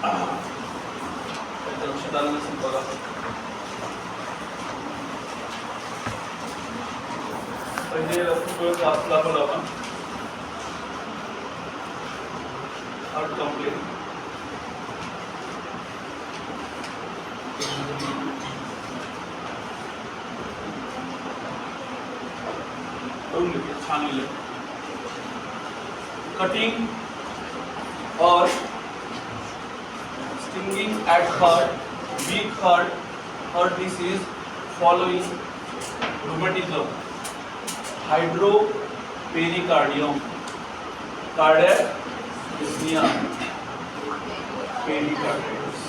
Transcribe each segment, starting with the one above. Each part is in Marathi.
लक्षात आलं नसेल बघा. पहिले रक्तपिळ क्लासला पण आपण हार्ट कंप्लेंट करून घेतलं, छान लिहिलं. कटिंग और stinging at heart, weak heart disease following rheumatism, hydropericardium, cardiac dyspnea, pericarditis,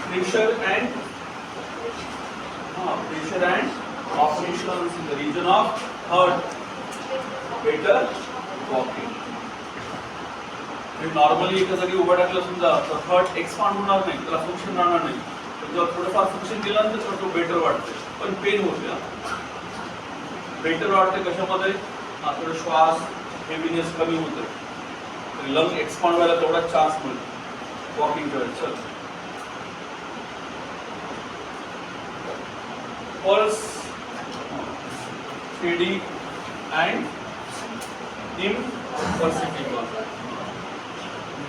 pressure and operations in the region of heart, better walking. Normally एका जागी उभा टाकला समजा तर हार्ट एक्सपांड होणार नाही, त्याला फंक्शन राहणार नाही. जेव्हा थोडंफार फंक्शन केल्यानंतर तो बेटर वाटते, पण पेन होते. बेटर वाटते कशामध्ये? थोडं श्वास हेवीनेस कमी होते, लंग एक्सपांड व्हायला तेवढा चान्स मिळतो वॉकिंग वेळेस. चल pulse steady and impulsive.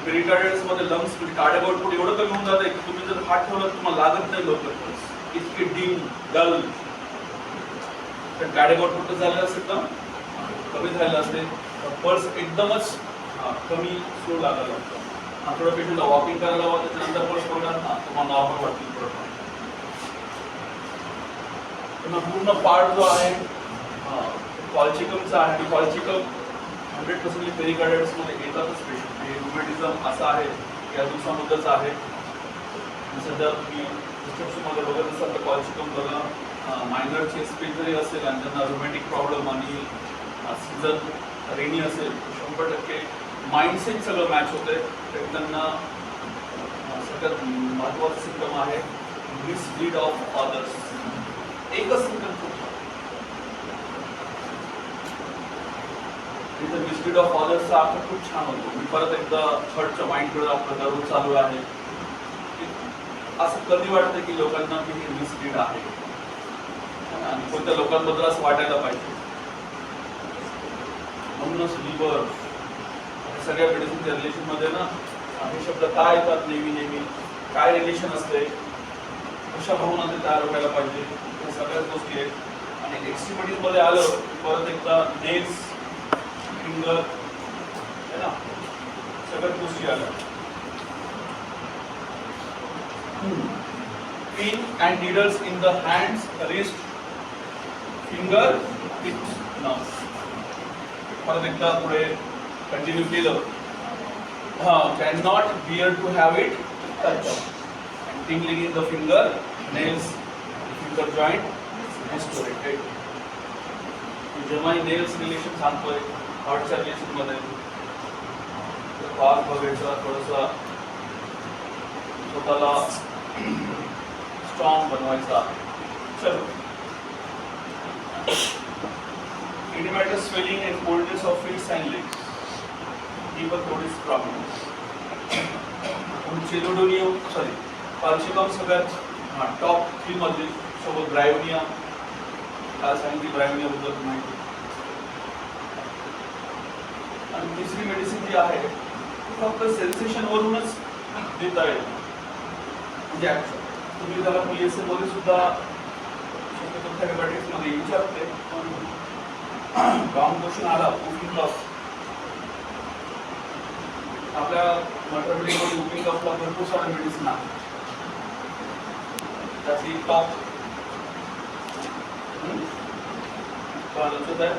Pericarditis मध्ये लंग्स कार्डियक आउटपुट एवढं कमी होऊन जाते की तुम्ही जर हात ठेवला तुम्हाला लागत नाही लवकर. इतके डीम डल तर कार्डियक आउटपुट झालेलं असेल ना, कमी झालेलं असते. पल्स एकदमच कमी स्लो लागायला लागतो. थोडं पेशंटला वॉकिंग करायला हवं, त्याच्यानंतर पल्स बघा तुम्हाला नॉर्मल वाटतील. पुन्हा पूर्ण पार्ट जो आहे कॉल्चिकमचा आहे. कॉल्चिकम 100% पेरिकार्डिटिस मध्ये येतातच पेशंट. हे रुमेटिझम असा आहे या दिवसामध्येच आहे. सध्या तुम्ही डिस्क्रिप्शनमध्ये बघत असाल तर कॉल्चिकम बघा, मायनर चेस्ट पेन जरी असेल आणि त्यांना रुमॅटिक प्रॉब्लेम आणि सीझन रेनी असेल, 100% माइंडसेट सगळं मॅच होते. तर त्यांना सगळ्यात महत्त्वाचं सिम्पटम आहे मिसलीड ऑफ अदर्स. एकच सिम्पटम इथं मिसलीड ऑफ ऑदर्सचा अर्थ खूप छान होतो. मी परत एकदा थर्डच्या माइंडकडे आपलं दररोज चालू आहे. असं कधी वाटतं की लोकांना की हे मिसलीड आहे आणि कोणत्या लोकांबद्दल असं वाटायला पाहिजे. म्हणूनच लिव्हर सगळ्या मेडिसिनच्या रिलेशनमध्ये ना हे शब्द काय येतात नेहमी काय रिलेशन असते, कशा भावना ते तयार व्हायला पाहिजे, या सगळ्याच गोष्टी आहेत. आणि एक्स्ट्रीमिटीजमध्ये आलं परत एकदा नेल्स फिंगर है ना, सगळ्यात गोष्टी आल्या. Pin and needles in the hands, wrist, finger, nose. परत एकदा पुढे कंटिन्यू केलं. Can not bear to have it touch. Tingling in the finger, nails, finger joint distorted. जेव्हा नेल्स रिलेशन सांगतोय हार्टच्या रिलेशनमध्ये पाच बघायचा, थोडासा स्वतःला स्ट्रॉंग बनवायचा. चलो oedematous swelling and coldness of feets and legs, ही पण थोडीच प्रॉब्लेम. चेलोडोनियम कॉल्चिकम सगळ्यात टॉप 3 मध्ये, सोबत ब्रायोनिया. काय सांगितली ब्रायोनियाबद्दल माहिती. आणि तिसरी मेडिसिन जी आहे फक्त सेन्सेशन वरूनच देता येईल. म्हणजे तुम्ही त्याला PSA मध्ये सुद्धा शक्यतो थेरपॅटिक्स मध्ये विचारते, पण गाऊन क्वेश्चन आला वूपिंग कफ. आपल्या मॅटर्निटीमध्ये वूपिंग कफला भरपूर सारे मेडिसिन आहे. त्याची टॉप लक्षात आहे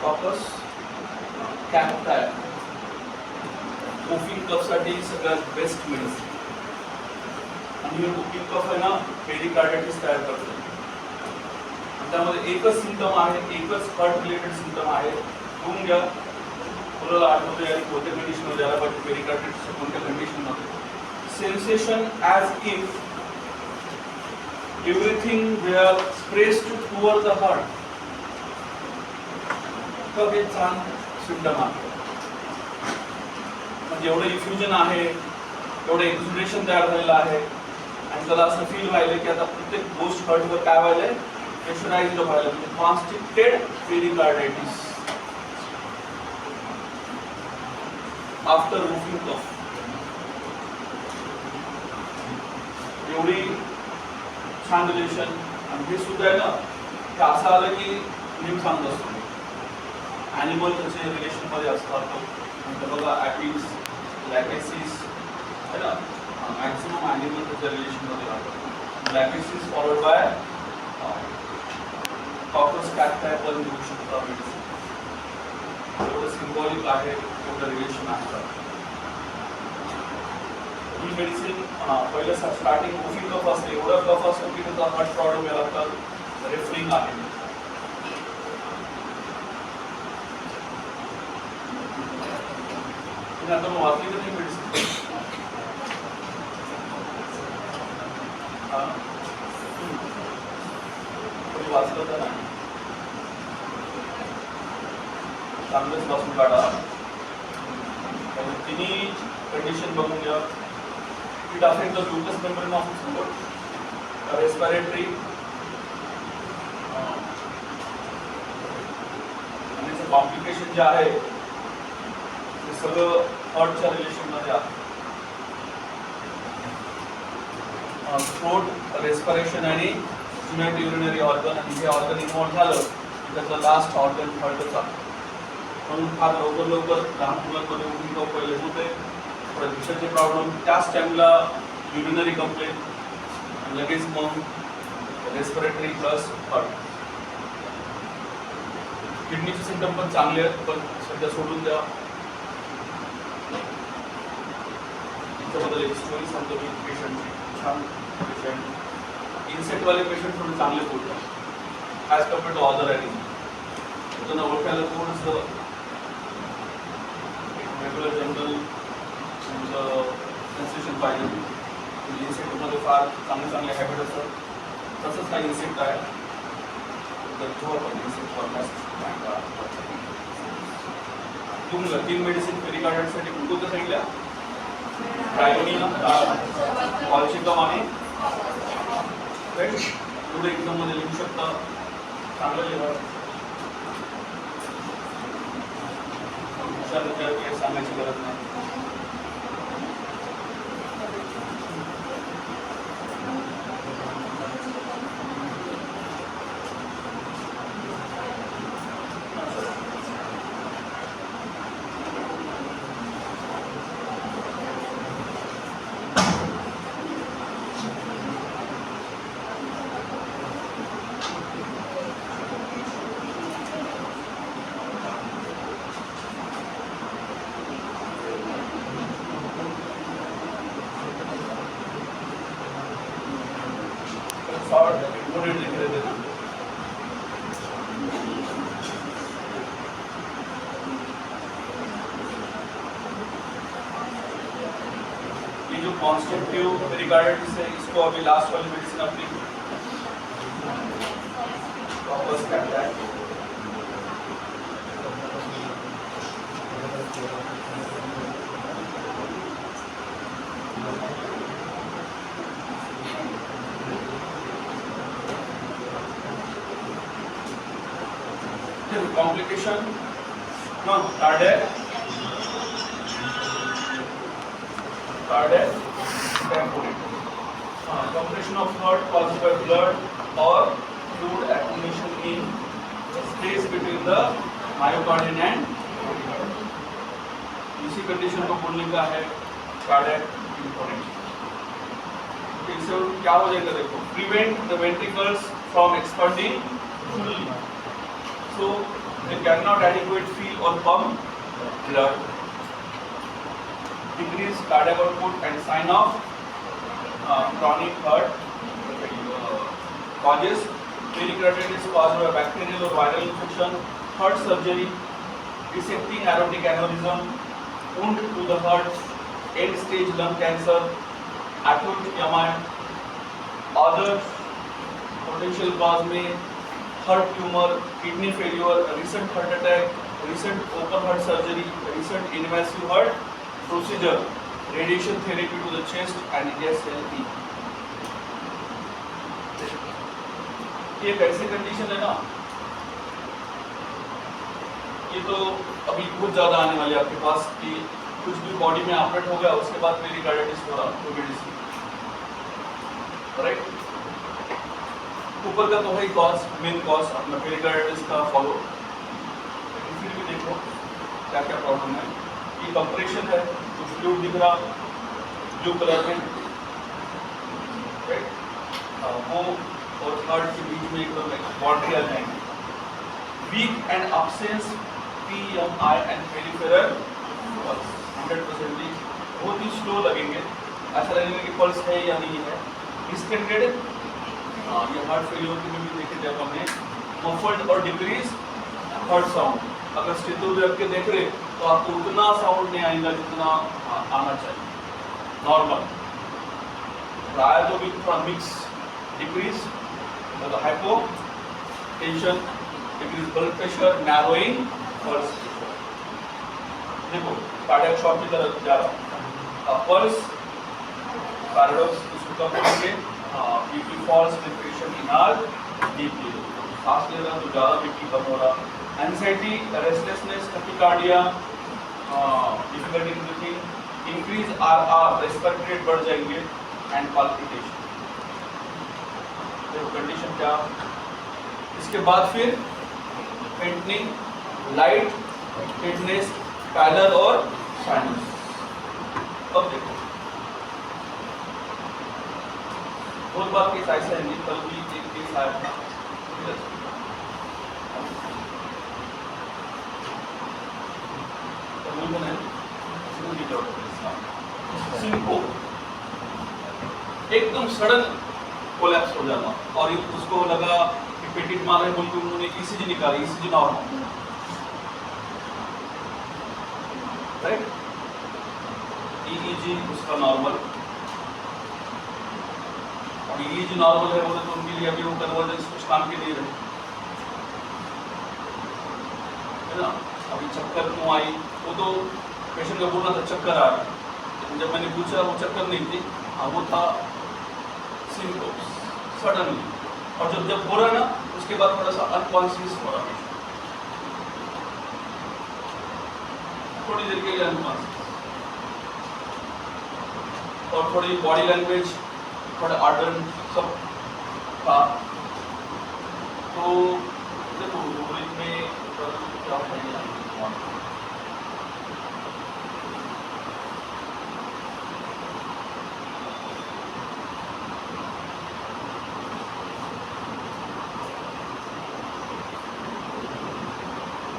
कॉपस कॅप्टाय. वूपिंग कफसाठी सगळ्यात बेस्ट मेडिसिन. आणि हे वूपिंग कफ आहे ना पेरिकार्डिटिस तयार करतो. त्यामध्ये एकच सिम्पटम आहे, एकच हार्ट रिलेटेड सिम्पटम आहे. होऊन घ्या. कोणाला आठवते आणि कोणत्या कंडिशनमध्ये आला पाहिजे पेरिकार्डिटिसच्या कोणत्या कंडिशनमध्ये. Sensation as if everything they are pressed toward the heart. तर हे छान सिम्पटम आहे. म्हणजे एवढं इफ्युजन आहे, एवढं एक्झुडेशन तयार झालेलं आहे आणि त्याला असं फील व्हायलं की आता प्रत्येक गोष्ट हर्टवर काय व्हायलंय, प्रेशराइज्ड व्हायला, म्हणजे कॉन्स्ट्रिक्टेड पेरिकार्डायटिस आफ्टर रूफिंग कफ. एवढी छान रिलेशन. आणि हे सुद्धा आहे ना, ते असं आलं की नेहमी सांगत असतो ॲनिमल त्याचे रिलेशनमध्ये असतात. नंतर बघा ॲपिड्स, लॅकेसिस है ना, मॅक्सिमम ॲनिमल त्याच्या रिलेशनमध्ये राहतात. लॅकेसिस फॉलोड बाय कॉकस कॅक्टाय पण देऊ शकतो मेडिसिन. एवढं सिम्बॉलिक आहे, एवढं रिलेशन आहे. ही मेडिसिन पहिलं स्टार्टिंग रूफिंग कफ असते, एवढं कफ असतो की त्याचा हार्ट प्रॉब्लेम यायला लागतात. रेफरिंग आहे. आता मग वाचली तर मेडिसिन कोणी वाचलं तर नाही, चांगलंच वाचून काढा. तिन्ही कंडिशन बघून घ्या. It affect the mucous membrane of throat, respiratory आणि कॉम्प्लिकेशन जे आहे ते सगळं हार्टच्या रिलेशनमध्ये आहे. थ्रोट, रेस्पिरेशन आणि जुनॅट युरिनरी ऑर्गन, आणि हे ऑर्गन इन्व्हॉल्व झालं की त्याचं लास्ट ऑर्गन हार्टच आहे. म्हणून फार लवकर लहान मुलांमध्ये उठून कफ पहिले होते, विषयाचे प्रॉब्लेम, त्याच टाइमला युरिनरी कंप्लेंट, लगेच मग रेस्पिरेटरी प्लस हार्ट. किडनीचे सिम्पटम पण चांगले आहेत, पण सध्या सोडून द्या. त्याच्याबद्दल एक स्टोरी सांगतो मी पेशंटची. छान पेशंट, इन्सेक्टवाले पेशंट थोडे चांगले बोलतात as compare to other animal. त्यांना ओळखायला थोडंसं रेग्युलर जनरल सेन्सेशन पाहिजे. इन्सेक्टमध्ये फार चांगले हॅबिट असतात. तसंच काही इन्सेक्ट आहे तुम्हाला 3 मेडिसिन पेरिकार्डायटिससाठी कोणत्या सांगितल्या? ट्रायोनियम, कॉल्शिकम आणि पुढे एक्झाममध्ये लिहू शकता. चांगलं लिहा. हुशार सांगायची गरज नाही. ये जो कॉन्स्ट्रक्टिव पेरिकार्डाइटिस है, इसको अभी लास्ट वाली मेडिसिन अपनी वापस करता है. Complication, no, cardiac tamponade, compression of heart caused by blood or fluid accumulation in the space between the myocardium and pericardium. इसी कंडीशन को बोलने का है cardiac tamponade. इससे क्या हो जाएगा देखो, prevent the ventricles from expanding fully, so they cannot adequate fill or pump blood, decrease cardiac output and sign of chronic heart causes. Pericarditis caused by bacterial or viral infection, heart surgery, dissecting aortic aneurysm, wound to the heart, end stage lung cancer, acute MI, other potential cause में heart tumour, kidney failure, recent heart attack, recent open heart surgery, recent invasive heart procedure, radiation therapy to the chest and SLE। ये एक ऐसी कंडीशन है ना, ये तो अभी बहुत ज़्यादा आने वाली है आपके पास कि कुछ भी बॉडी में ऑपरेट हो गया उसके बाद पेरिकार्डिटिस हो रहा, तो मेडिसिन राइट। ऊपर का तो है कॉज, मेन कॉज अपना पेरिकार्डिटिस का फॉलो, लेकिन फिर भी देखो क्या क्या प्रॉब्लम है। ये कंप्रेशन है, कुछ फ्लूइड दिख रहा ब्लू कलर में राइट, वो और हार्ट के बीच में एकदम बाउंड्री आ जाएंगे। Weak and absence PMI and peripheral pulse 100% बहुत ही स्लो लगेंगे, ऐसा लगेगा कि पल्स है या नहीं है। डिस्टेंडेड, ये हार्ट फेलियर की भी देखे जब हमने मफल्ड और डिक्रीज हार्ट साउंड। अगर स्टेथो भी रख के देख रहे तो आपको उतना साउंड नहीं आएगा जितना आना चाहिए नॉर्मल। प्राय तो भी थोड़ा मिक्स, डिक्रीज मतलब hypo tension, decrease blood pressure, narrowing pulse. देखो कार्डियक शॉक की तरफ जा रहा हूँ। पल्स पैराडॉक्स इसको कब करेंगे, बीपी फॉल्स विद पेशेंट इनहाल डीपली, सांस ले रहा तो ज़्यादा बीपी कम हो रहा। Anxiety, restlessness, tachycardia, difficulty in breathing, increase RR, respiratory rate बढ़ जाएंगे एंड पाल्पिटेशन। देखो कंडीशन क्या। इसके बाद फिर फेंटनिंग, लाइट फेंटनेस, पैलर और साइनस। अब देखो बहुत बार केस ऐसा है, कल भी एक केस आया था, एकदम सडन कोलैप्स हो जाना और उसको लगा कि पेटिट मार रहे बोल के उन्होंने ECG निकाली, ECG नॉर्मल राइट, EEG उसका नॉर्मल, और EEG नॉर्मल है बोले तो उनके लिए अभी वो कन्वर्जेंस कुछ काम के नहीं रहे है ना। अभी चक्कर क्यों आई, वो तो पेशेंट का बोलना था चक्कर आ रहा, लेकिन जब मैंने पूछा वो चक्कर नहीं थी, हाँ वो था सिम्पटम्स सडनली, और जब हो रहा ना उसके बाद थोड़ा सा अनकॉन्शियस हो रहा, थोड़ी देर के लिए अनकॉन्शियस, और थोड़ी बॉडी लैंग्वेज थोड़ा आर्डन सब था। तो देखो में क्या है,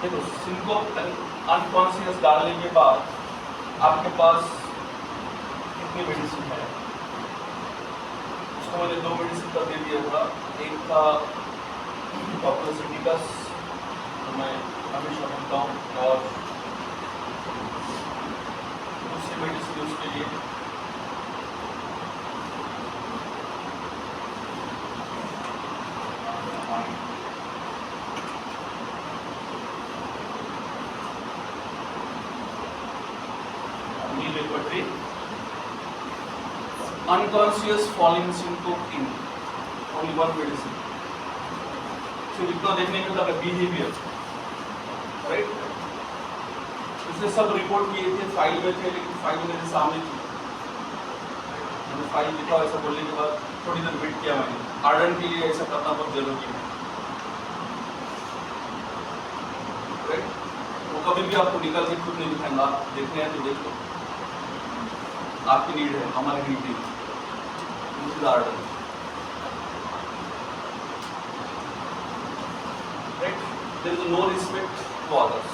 देखो सिंकोप अनकॉन्शियस डालने के बाद आपके पास कितनी मेडिसिन है, उसको मैंने 2 मेडिसिन का दे दिया था। एक था पॉपुलसिटी का, तो मैं हमेशा बोलता हूँ, और दूसरी मेडिसिन उसके लिए unconscious falling syncope in only one medicine। सिर्फ इतना देखने में था बिहेवियर राइट, इसने सब रिपोर्ट किए थे, फाइल में थे, लेकिन फाइल मेरे सामने थी, मैंने फाइल दिखा, ऐसा बोलने के बाद थोड़ी देर वेट किया मैंने। आर्डन के लिए ऐसा करना बहुत जरूरी है राइट, वो कभी भी आपको निकाल के खुद नहीं दिखाएंगा, देखने हैं तो देख लो, आपकी नीड है, हमारी नीड नहीं। आर्डन right, there is no respect to others.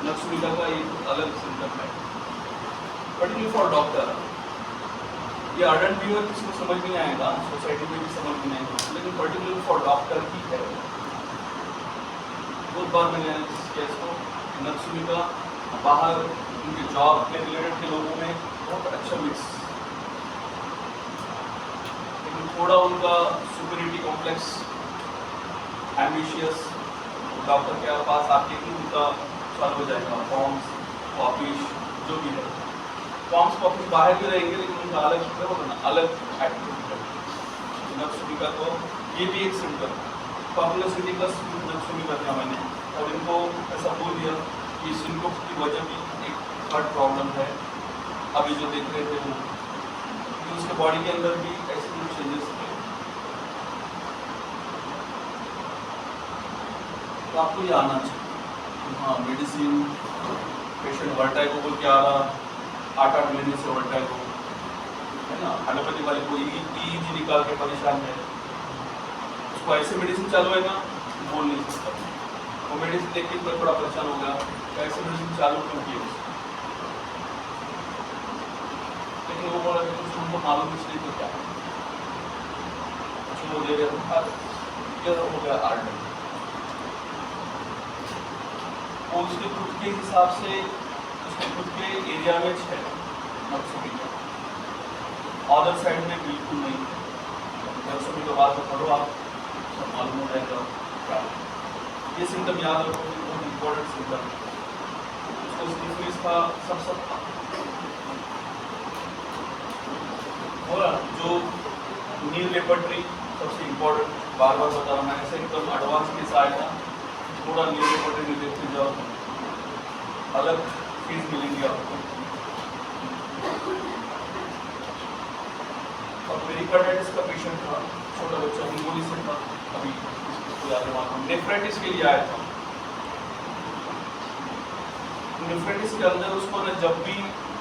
नक्सुलिका का एक अलग सिम्टम है, पर्टिकुलर फॉर डॉक्टर। ये आर्डन व्यूअर किसी को समझ नहीं आएगा, सोसाइटी में भी समझ नहीं आएगा, लेकिन पर्टिकुलर फॉर डॉक्टर ही है। बहुत बार मैंने इस केस को नक्सुलिका बाहर उनके जॉब के रिलेटेड के लोगों में बहुत अच्छा मिक्स, थोड़ा उनका सुपीरियरिटी कॉम्प्लेक्स, एम्बिशियस, डॉक्टर के पास आके ही उनका चालू हो जाएगा। फॉर्म्स, कॉपीज, जो भी है, फॉर्म्स कॉपीज बाहर भी रहेंगे, लेकिन उनका अलग होगा ना, अलग एक्टिविटी है। नक्सुमिका को ये भी एक सिम्टम, पॉपुलसिटी प्लस नक्सुमिका था मैंने, और इनको ऐसा बोल दिया कि सिंकोप की वजह भी एक हार्ट प्रॉब्लम है। अभी जो देख रहे थे वो उसके बॉडी के अंदर भी ऐसे कुछ चेंजेस थे। तो आपको ये आना चाहिए। हाँ, मेडिसिन, पेशेंट वर्टाइगो बोल के आ रहा, 8-8 महीने से वर्टाइगो है ना, एलोपैथी वाले को ईईजी निकाल के परेशान है, उसको ऐसे मेडिसिन चालू है ना, बोल नहीं सकता। वो मेडिसिन देख के थोड़ा परेशान हो गया, ऐसे मेडिसिन चालू क्यों किए, लेकिन वो बोला कि कुछ उनको मालूम इसलिए तो क्या कुछ वो दे रहे थे, हो गया आर्ट। वो उसके खुद के हिसाब से, उसके खुद के एरिया में है नक्सुमिका, अदर साइड में बिल्कुल नहीं है। नक्सुमिका बात में पढ़ो आप, सब मालूम हो जाएगा क्या। ये सिम्टम याद रखो, बहुत इम्पोर्टेंट सिम्टम। उसको स्टिफनेस का सब बोला, जो नील लेपर्ट्री सबसे इम्पोर्टेंट, बार बार बता रहा हूँ मैं, ऐसे एकदम एडवांस केस आएगा, थोड़ा नील लेपर्ट्री में देखते जाओ, अलग फीस मिलेंगी आपको। और पेरिकार्डाइटिस का पेशेंट था, छोटा बच्चा, हिंगोली से था, अभी इसको याद रखना। नेफ्राइटिस के लिए आया था। नेफ्राइटिस के अंदर उसको ना जब भी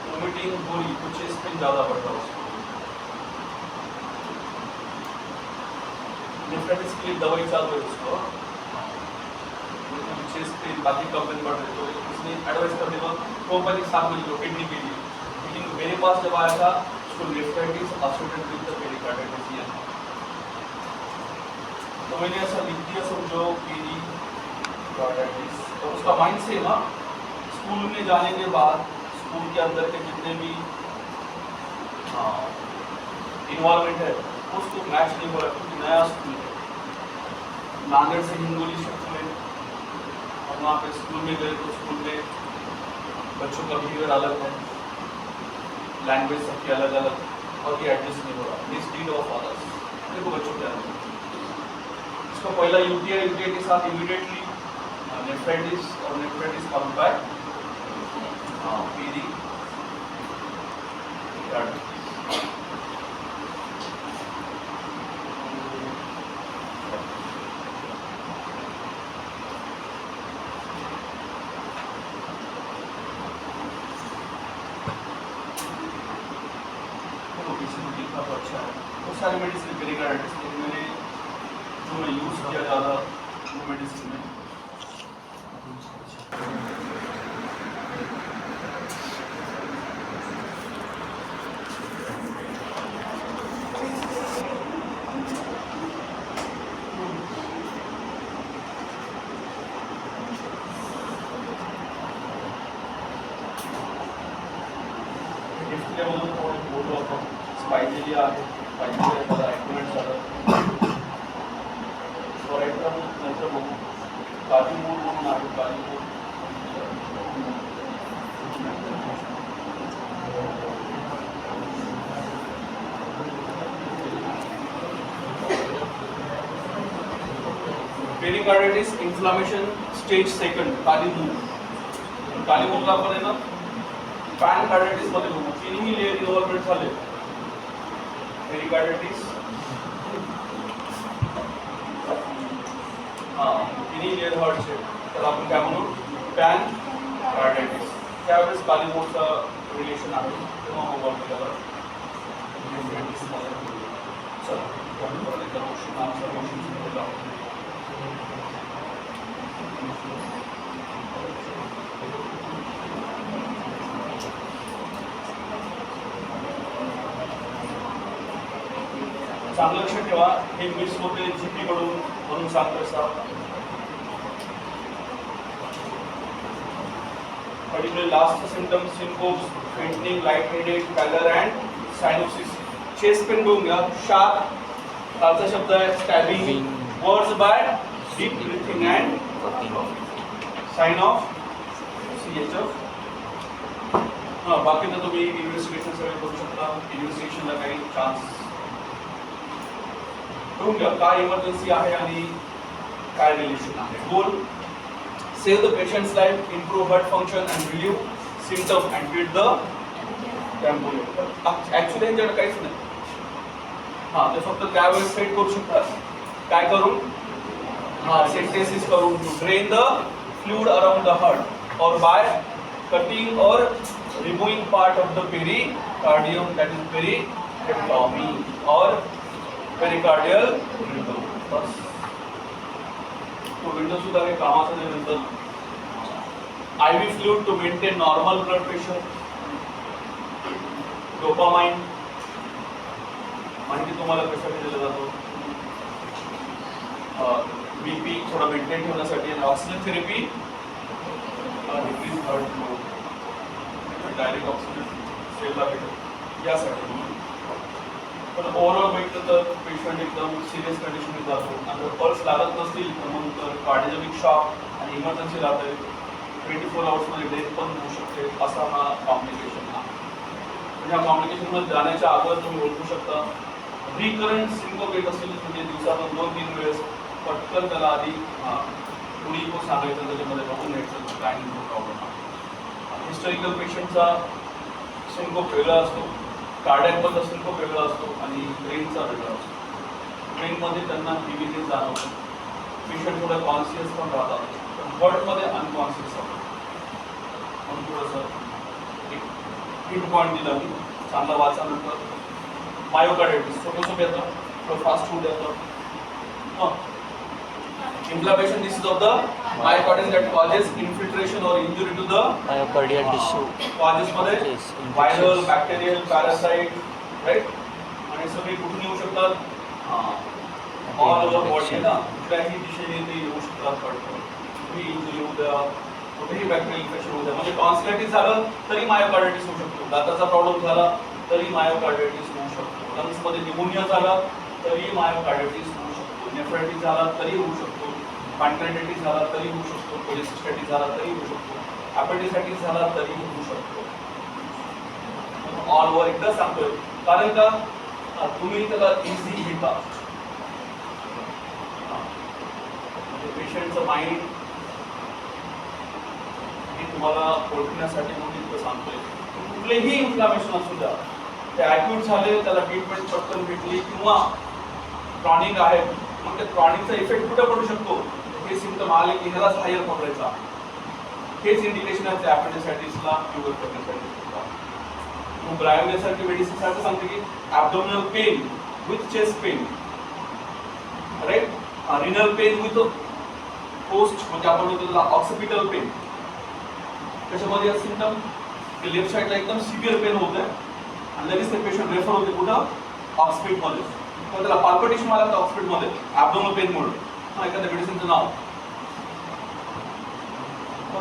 वोमिटिंग हो रही तो चेस्ट पेन ज़्यादा बढ़ता उसको। नेफ्राइटिस के लिए दवाई चालू है उसको, चेस्ट पेन बाकी कम पेन बढ़ रहे, तो इसने एडवाइस कर देगा प्रोपरली साथ में लो किडनी के लिए। लेकिन मेरे पास जब आया था उसको नेफ्राइटिस एसोसिएटेड विद द पेरिकार्डाइटिस है, तो मैंने ऐसा लिख दिया समझो पेरिकार्डाइटिस। तो उसका माइंड सेम है, स्कूल में जाने के बाद स्कूल के अंदर के जितने भी इन्वॉल्वमेंट है उसको मैच नहीं हो रहा, क्योंकि नया स्कूल है, नांदेड़ से हिंगोली शिफ्ट हुए, और वहाँ पे स्कूल में गए तो स्कूल में बच्चों का बिहेवियर अलग है, लैंग्वेज सबकी अलग अलग, और ये एडजस्ट नहीं हो रहा। दिस नीड ऑफ अदर्स, देखो बच्चों के अंदर इसका पहला यूटीआई के साथ इमीडिएटली नेफ्राइटिस, और नेफ्राइटिस कम बैक सारी मेडिसिन पेरिकार्डाइटिस के मैंने जो मैं यूज़ किया ज़्यादा वो मेडिसिन में स्पाइसिलिया आहे, स्पाइसिलिया एक्टिवेट झालं, स्वरायट्रम नंतर बघू, काजू मूळ म्हणून आहे, काजू मूळ पेरिकार्डाइटिस इन्फ्लामेशन स्टेज सेकंड, काली मूळला पण आहे ना, पॅन कार्डाइटिस मध्ये बघू, तिन्ही लेयर इन्व्हॉल्वमेंट झाले। पेरिकार्डाइटिस तिन्ही लेयर हर्टचे, तर आपण काय म्हणू पॅन कार्डाइटिस, त्यावेळेस काली मूळचा रिलेशन आहे, तेव्हा मग बॉल केला बरं। चला चांगलं लक्ष ठेवा, हे मिस होते जीपी कडून म्हणून सांगतो साहेब। Particular last symptom syncopes, fainting, light headed, pallor and cyanosis. Chest pain घेऊन घ्या, शार्प खालचा शब्द आहे stabbing, words by deep breathing and sign of CHF. बाकी तर तुम्ही इन्व्हेस्टिगेशन सगळे करू शकता. इन्व्हेस्टिगेशनला काही चान्स करून घ्या, काय इमर्जन्सी आहे आणि काय रिलेशन आहे. Goal save the patients life, improve heart function and relieve symptom and treat the टेम्पोरेट. ऍक्च्युली यांच्याकडे काहीच नाही. ते फक्त त्यावेळेस सेट करू शकतात. काय करून? सेंटेसिस करून, to drain the fluid around the heart और बाय कटिंग और removing part of the pericardium, that is pericardectomy और पेरिकार्डियल विंडो. बस तो विंडो सुद्धा काही कामाचा नाही. नंतर IV fluid to maintain normal blood pressure, dopamine माहिती तुम्हाला कशासाठी दिला जातो? BP थोडा मेंटेन ठेवण्यासाठी, आणि oxygen therapy decrease heart flow, direct oxygen सेलला भेटेल यासाठी. पण ओव्हरऑल बघितलं तर पेशंट एकदम सिरियस कंडिशनमध्ये जातो. आणि पल्स लागत नसतील तर मग तर कार्डिओजेनिक शॉक आणि इमर्जन्सी राहते. 24 आवर्समध्ये डेथ पण होऊ शकते. असा हा कॉम्प्लिकेशन आहे. म्हणजे ह्या कॉम्प्लिकेशनमध्ये जाण्याच्या अगोदर तुम्ही ओळखू शकता. रिकरंट सिंकोप येत असेल म्हणजे दिवसातून 2-3 वेळेस पटकन त्याला आधी कुणी को सांगायचं, त्याच्यामध्ये बघून घ्यायचं काय प्रॉब्लेम आहे. हिस्टॉरिकल पेशंटचा सिंकोप वेगळा असतो, कार्डियकमधला सिंकोप वेगळा असतो आणि ब्रेनचा वेगळा असतो. ब्रेनमध्ये त्यांना टीव्हीने जाणवतं. पेशंट थोडं कॉन्शियस पण राहतात, पण हार्टमध्ये अनकॉन्शियस असतात. म्हणून थोडंसं एक हिट पॉईंट दिला मी, चांगला वाचा. नंतर मायोकार्डायटिस छोटं सोपं येतं, थोडं फास्ट फूड येतं. Inflammation, this is of the myocardium that causes infiltration or injury to the myocardial tissue. Causes मध्ये viral, bacterial, parasite, right? आणि सगळे कुठून येऊ शकतात? ऑल ओव्हर बॉडी ना, कुठल्याही दिशेने ते येऊ शकतात. कुठेही इंजुरी होऊ द्या, कुठेही बॅक्टेरियल इन्फेक्शन होऊ द्या. म्हणजे टॉन्सिलायटिस झालं तरी मायोकार्डायटिस होऊ शकतो. दाताचा प्रॉब्लेम झाला तरी मायोकार्डायटिस होऊ शकतो. लंग्समध्ये निमोनिया झाला तरी मायोकार्डायटिस होऊ शकतो. नेफ्रायटिस झाला तरी होऊ शकतो. पॅन्क्रियाटायटिस झाला तरी होऊ शकतो. कोलेसिस्टायटिस झाला तरी होऊ शकतो. अपेंडिसायटिस झाला तरी होऊ शकतो. ऑल ओव्हर एकदा सांगतोय कारण का तुम्ही त्याला इझी घेता. पेशंटचं माइंड हे तुम्हाला ओळखण्यासाठी म्हणून इतकं सांगतोय. कुठलेही इन्फ्लामेशन असू द्या, ते ॲक्यूट झाले, त्याला ट्रीटमेंट पटकन भेटली किंवा क्रॉनिक आहे, मग त्या क्रॉनिकचा इफेक्ट कुठे पडू शकतो? हे सिम्पटम आले की ह्यालाच हायर पकडायचा. हेच इंडिकेशन आहे त्या अपेंडिसायटिसला क्युअर करण्यासाठी. मग ब्रायोनेसारखी मेडिसिन सारखं सांगते की abdominal pain with chest pain, right, renal pain with post, म्हणजे आपण म्हणतो त्याला ऑक्सिपिटल पेन. त्याच्यामध्ये सिम्पटम की लेफ्ट साईडला एकदम सिव्हिअर पेन होत आहे आणि लगेच ते पेशंट रेफर होते कुठं? ऑक्सिपिटमध्ये. पण त्याला पाल्पिटेशन आला तर ऑक्सिपिटमध्ये ॲब्डोमिनल पेनमुळे. एखाद्या मेडिसिनचं नाव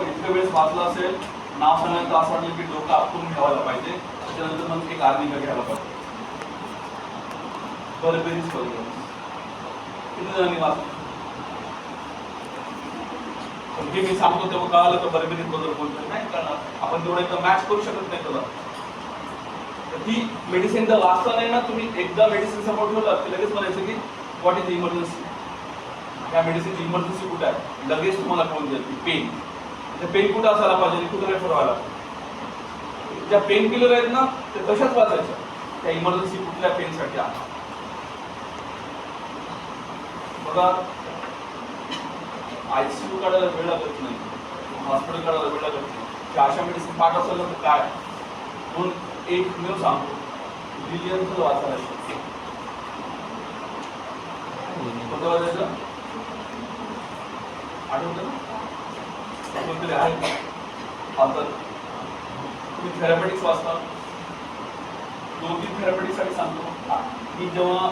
इतक्या वेळेस वाचलं असेल, नाव सांगायचं असं वाटलं की डोकं आपण घ्यायला पाहिजे. त्याच्यानंतर मग एक आर्निका घ्यायला पाहिजे. बरेबरीच करू किती जणांनी वाचलं? पण हे मी सांगतो तेव्हा कळालं तर बरेबरीच बद्दल बोलतोय नाही कळणार. आपण तेवढं एकदा मॅच करू शकत नाही त्याला. ही मेडिसिन जर वाचता नाही ना, तुम्ही एकदा मेडिसिन सपोर्ट ठेवला की लगेच म्हणायचं की व्हॉट इज इमर्जन्सी. या मेडिसिनची इमर्जन्सी कुठे आहे लगेच तुम्हाला कळून जाईल की पेन. पेन कुठं असायला पाहिजे, कुठं रेफर व्हायला. ज्या पेन किलर आहेत ना ते तशाच वाचायच्या. त्या इमर्जन्सी कुठल्या पेनसाठी आहे बघा. ICU काढायला वेळ लागत नाही, हॉस्पिटल काढायला वेळ लागत नाही. अशा मेडिसिन पाठ असेल तर काय म्हणून एक मी सांगतो, विलियमचं वाचायला कोणतं वाचायचं आठवतं ना? कोणतरी आहे आता तुम्ही थेरपॅटिक्स वाचता. 2-3 थेरपॅटिक्ससाठी सांगतो. मी जेव्हा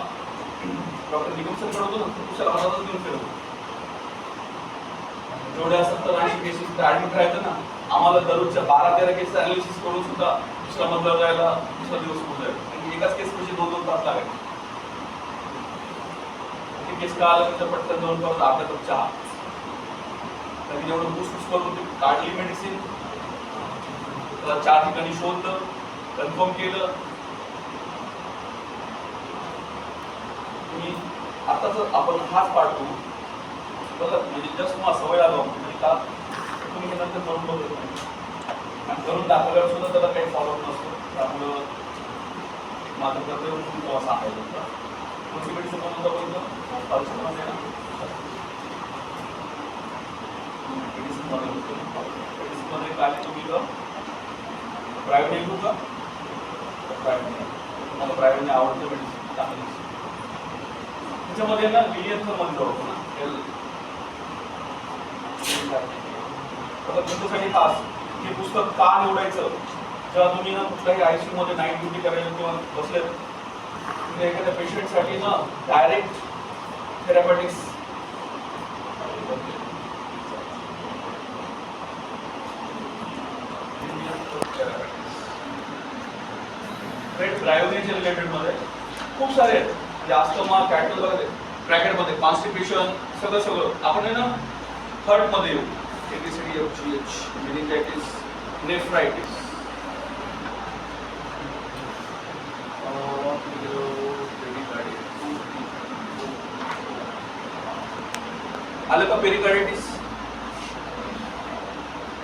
डॉक्टर निकम सर करतो ना तुझ्या हातातच घेऊन फिरतो. जेवढे असतात तर 80 केसेस ॲडमिट राहायचं ना, आम्हाला दररोजच्या 12-13 केसेस ॲनालिसिस करून सुद्धा दुसऱ्या मधला जायला दुसरा दिवस होत आहे. एकाच केस म्हणजे 2-2 तास लागायचे. केस का आलं तर पटकन जाऊन परत अर्धा कप चहा. कारण जेवढं पुसपुस करत होती काढली मेडिसिन, त्याला 4 ठिकाणी शोधलं, कन्फर्म केलं. तुम्ही आता जर आपण हाच पाडतो बघा, म्हणजे जस्ट तुम्हाला सवय लागलो म्हणजे का तुम्ही हे नंतर करून बघत नाही आणि करून दाखवल्यावर सुद्धा त्याला काही फॉलोअप नसतो. त्यामुळं माझं कर्तव्य म्हणून तुम्हाला सांगायचं होतं. कोणती मेडिसिन बनवता बघितलं पालसमध्ये ना मेडिसिन बनवतो. मेडिसिनमध्ये काय तुम्ही प्रायव्हेट घेऊ का? प्रायव्हेट तुम्हाला प्रायव्हेटने आवडतं मेडिसिन चांगली त्याच्यामध्ये ना लिलियनचं मध्ये जोडतो ना तुमच्यासाठी खास हे पुस्तक का निवडायचं. जेव्हा तुम्ही ना कुठल्याही आयसीयू मध्ये नाईट ड्युटी करायला किंवा बसले तुम्ही एखाद्या पेशंटसाठी ना डायरेक्ट थेरपॅटिक्स ब्रायोनेच्या रिलेटेड मध्ये खूप सारे आहेत. म्हणजे अस्थमा, कॅटल वगैरे ब्रॅकेटमध्ये कॉन्स्टिपेशन सगळं आपण आहे ना थर्ड मध्ये येऊ. एबीसीडी एफजीएच, मेनिंजायटिस, नेफ्रायटिस, आलं का पेरिकार्डिटिस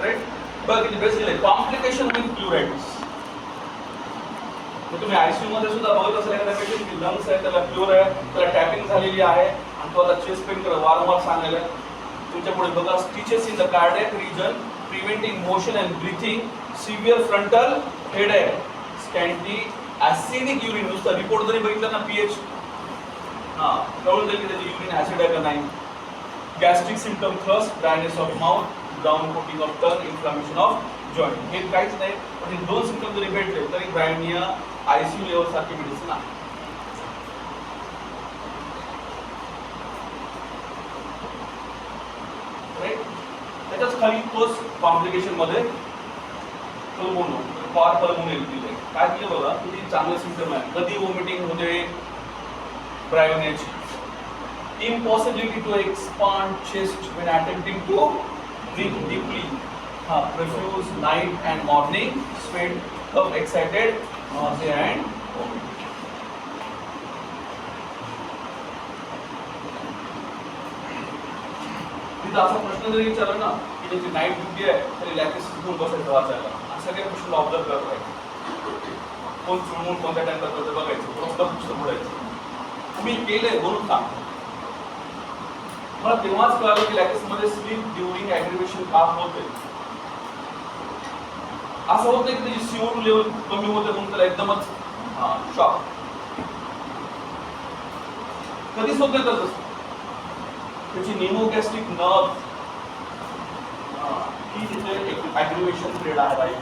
राईट. बघा किती बेस्ट दिले कॉम्प्लिकेशन विथ प्लुरायटिस. तुम्ही आयसीयू मध्ये सुद्धा बघत असेल एखाद्या पेशंट की लंग्स आहे त्याला प्युअर आहे, त्याला टॅपिंग झालेली आहे आणि त्याला चेस्ट पेन वारंवार सांगायला तुमच्या पुढे बघा stitches in the cardiac region preventing motion and breathing, severe frontal headache, scanty acidic urine. नुसतं रिपोर्ट जरी बघितला ना पीएच कळून जाईल की त्याची युरिन ऍसिड आहे का नाही. Gastric symptom thrust, dryness of mouth, down coating of tongue, inflammation of joint. हे काहीच नाही पण हे 2 सिम्पटम जरी भेटले तरी ब्रायनिया आयसीयू लेवल सारखी मेडिसिन आहे. राईट. त्याच्याच खाली तोच कॉम्प्लिकेशन मध्ये पल्मोनल दिले. काय दिलं बघा किती चांगलं सिम्पटम आहे. कधी वॉमिटिंग होते ब्रायोनियाची. Impossibility to expand chest when attempting to breathe deeply. Refuse night and morning, sweat, cough, excited, nausea and vomiting. तिथं असा प्रश्न जरी विचारला ना की त्याची नाईट ड्युटी आहे तरी लॅक्टिस घेऊन बसायचं वाचायला. सगळे प्रश्न ऑब्झर्व करत राहायचे. कोण चुळमूळ कोणत्या टाइम करतो ते बघायचं. पुस्तक पडायचं. तुम्ही केलंय म्हणून सांगतो. मला तेव्हाच कळालं की लॅक्टिसमध्ये स्लीप ड्युरिंग ॲग्रिवेशन का होते. असं होत नाही की त्याची CO2 लेवल कमी होते म्हणून त्याला एकदमच शॉक. कधीच होत नाही तसं. त्याची निमोगॅस्ट्रिक नर्व ही तिथे ॲग्रिवेशन पिरियड आहे बाई.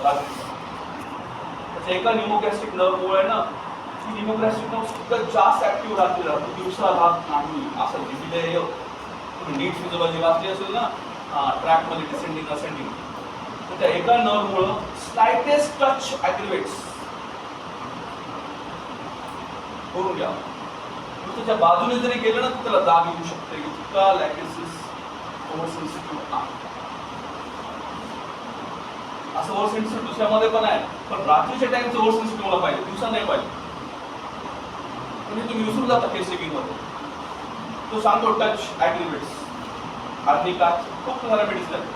त्याच्या एका निमोगॅस्ट्रिक नर्वमुळे ना ही निमोगॅस्ट्रिक नर्व सगळं जास्त ऍक्टिव्ह राहते. दिवसा राहत नाही असं दिलेलं. नीट फिजिओलॉजी वाचली असेल ना ट्रॅकमध्ये डिसेंडिंग असेंडिंग तर त्या एका नर्वमुळं स्लाइटेस्ट टच ॲग्रिवेट्स करून घ्या. त्याच्या बाजूने जरी गेलं ना तर त्याला जाग येऊ शकते की इतका लॅक्टिस ओव्हर सेन्सिटिव्ह आहे. असं ओव्हर सेन्सिटिव्ह दुसऱ्यामध्ये पण आहे पण रात्रीच्या टाइमचं ओव्हर सेन्सिटिव्ह मला पाहिजे, दिवसा नाही पाहिजे. म्हणजे तुम्ही विसरून जाता केस टेकिंग मध्ये. तो सांगतो टच ॲग्रिवेट्स आर्निका खूप साऱ्या मेडिसिन आहेत.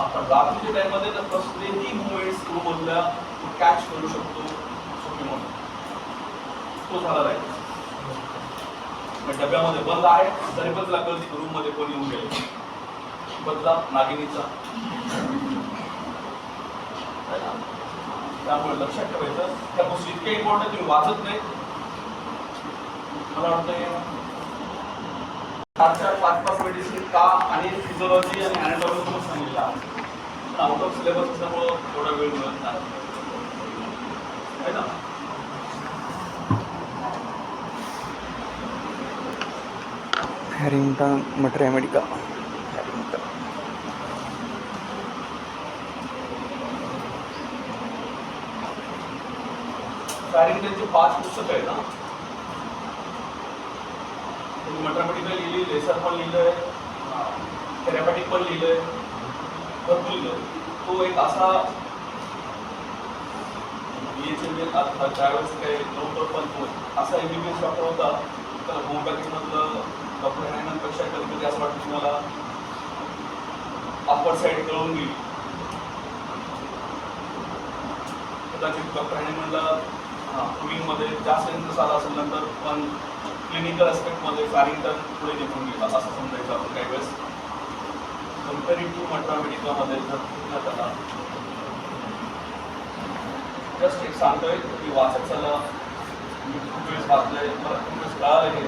आपण रात्रीच्या टाइममध्ये तर कसलेही मुवमेंट्स रूममधल्या कॅच करू शकतो झोपेमध्ये. तो झाला राहील डब्यामध्ये बंद आहे तरी पण त्याला कळते रूममध्ये कोणी येऊन गेले. बदला नागिनीचा. त्यामुळे लक्षात ठेवायचं त्या गोष्टी इतक्या इम्पॉर्टंट तुम्ही वाचत नाही. मला वाटतं 4-5 मेडिसिन का आणि फिजिओलॉजी आणि ॲनाटॉमी पण सांगितलं आहे. पण आउट ऑफ सिलेबस असल्यामुळं थोडा वेळ मिळत नाही आहे ना. हॅरिंग्टन मटेरिया मेडिका. हॅरिंग्टनचे 5 पुस्तकं आहेत ना. मॅथमॅटिकल लिहिली, लेसर पण लिहिलंय, थेरॅपॅटिक पण लिहिलंय, भरपूर लिहिलंय. तो एक असा त्यावेळेस काही नव्हतं, पण तो असा MBBS डॉक्टर होता. त्याला होमपॅथीमधलं डॉक्टर हॅनमनपेक्षा कधी कधी असं वाटतं की मला अपर साईड कळून गेली. कदाचित डॉक्टर हॅनमनला क्विंगमध्ये जास्त इंटरेस्ट आला असेल नंतर, पण क्लिनिकल ॲस्पेक्टमध्ये फॅरिंग्टन पुढे निघून गेला असं समजायचं आपण काही वेळेस. कंपॅरेटिव्ह मॅथमॅटिकामध्ये जर त्याला जस्ट एक सांगतोय की वाचत चला. मी खूप वेळेस वाचलंय, मला खूप वेळेस कळालं हे.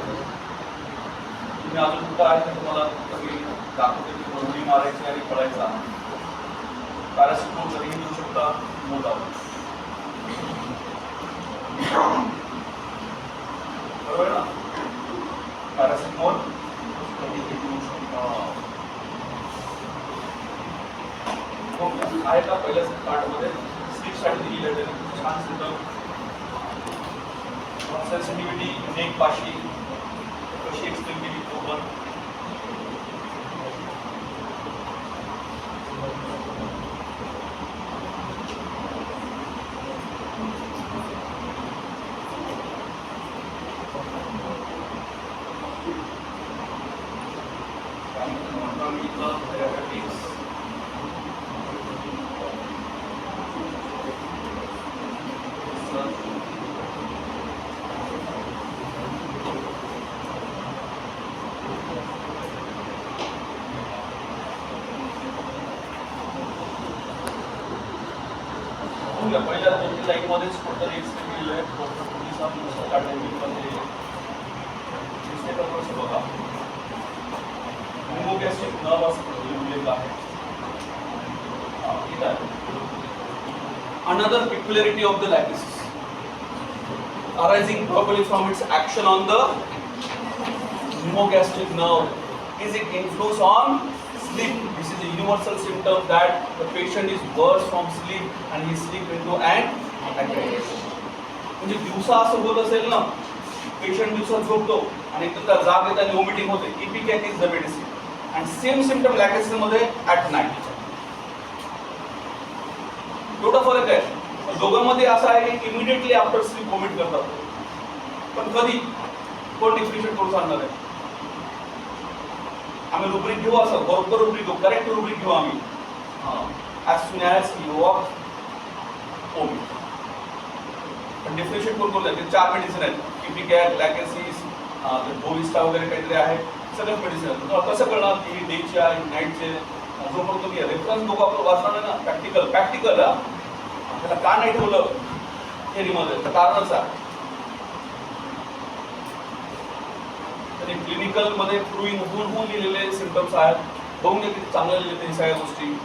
तुम्ही अजून कुठं आहे तर तुम्हाला कधी दाखवते की उडी मारायची आणि पडायचा. पॅरासिटमॉल कधीही देऊ शकता, नो डाऊट. बरोबर ना? पॅरासिटमॉल कधीही देऊ शकता. आहे का पहिल्याच पार्टमध्ये स्लीपसाठी दिलेलं आहे छान सिस्टम. सेन्सिटिव्हिटी नेक पाशी कशी एक्सप्लेन केली तो पण. पहिल्या 2-3 लाईनमध्येच कुठंतरी एक्सप्लेन केलेलं आहे. डॉक्टर पोलिसांमध्ये बघा निमोगॅस्ट्रिक नर्व असं लिहिलेलं आहे. ठीक आहे. Another peculiarity of the lachesis arising probably from its action on the pneumogastric nerve is its influence on sleep. This is a universal symptom that the patient is worse from sleep and he sleep into an agitation. म्हणजे दिवसा असं होत असेल ना, पेशंट दिवसा झोपतो आणि एकदम त्याला जाग येते आणि वॉमिटिंग होते, ipecac is the medicine. And same symptom lachesis मध्ये ॲट नाईट. एवढा फरक आहे. दोघांमध्ये असा आहे की इमिडिएटली आफ्टर स्लीप वॉमिट करतात, पण कधी कोण डिफरेन्शिएट करून सांगणार आहे? आम्ही रुब्रिक घेऊ, असं बरोबर रुब्रिक घेऊ, करेक्ट रुब्रिक घेऊ आम्ही. As soon as you walk vomit. पण डिफरेन्शिएट कोण करतात? ते 4 मेडिसिन आहेत, इपिकॅक, लॅकेसिस, बोविस्टा वगैरे काहीतरी आहे, सगळ्याच मेडिसिन आहेत. कसं कळणार की डेचे आहे नाईटचे? जोपर्यंत तुम्ही रेफरन्स बुक आपलं वाचणार ना, प्रॅक्टिकल त्याला का नाही ठेवलं थेरीमध्ये? तर कारणच आहे. तरी क्लिनिकलमध्ये प्रूव्हिंग होऊन लिहिलेले सिम्पटम्स आहेत. बघून घ्या किती चांगलं लिहिलेले सगळ्या गोष्टी.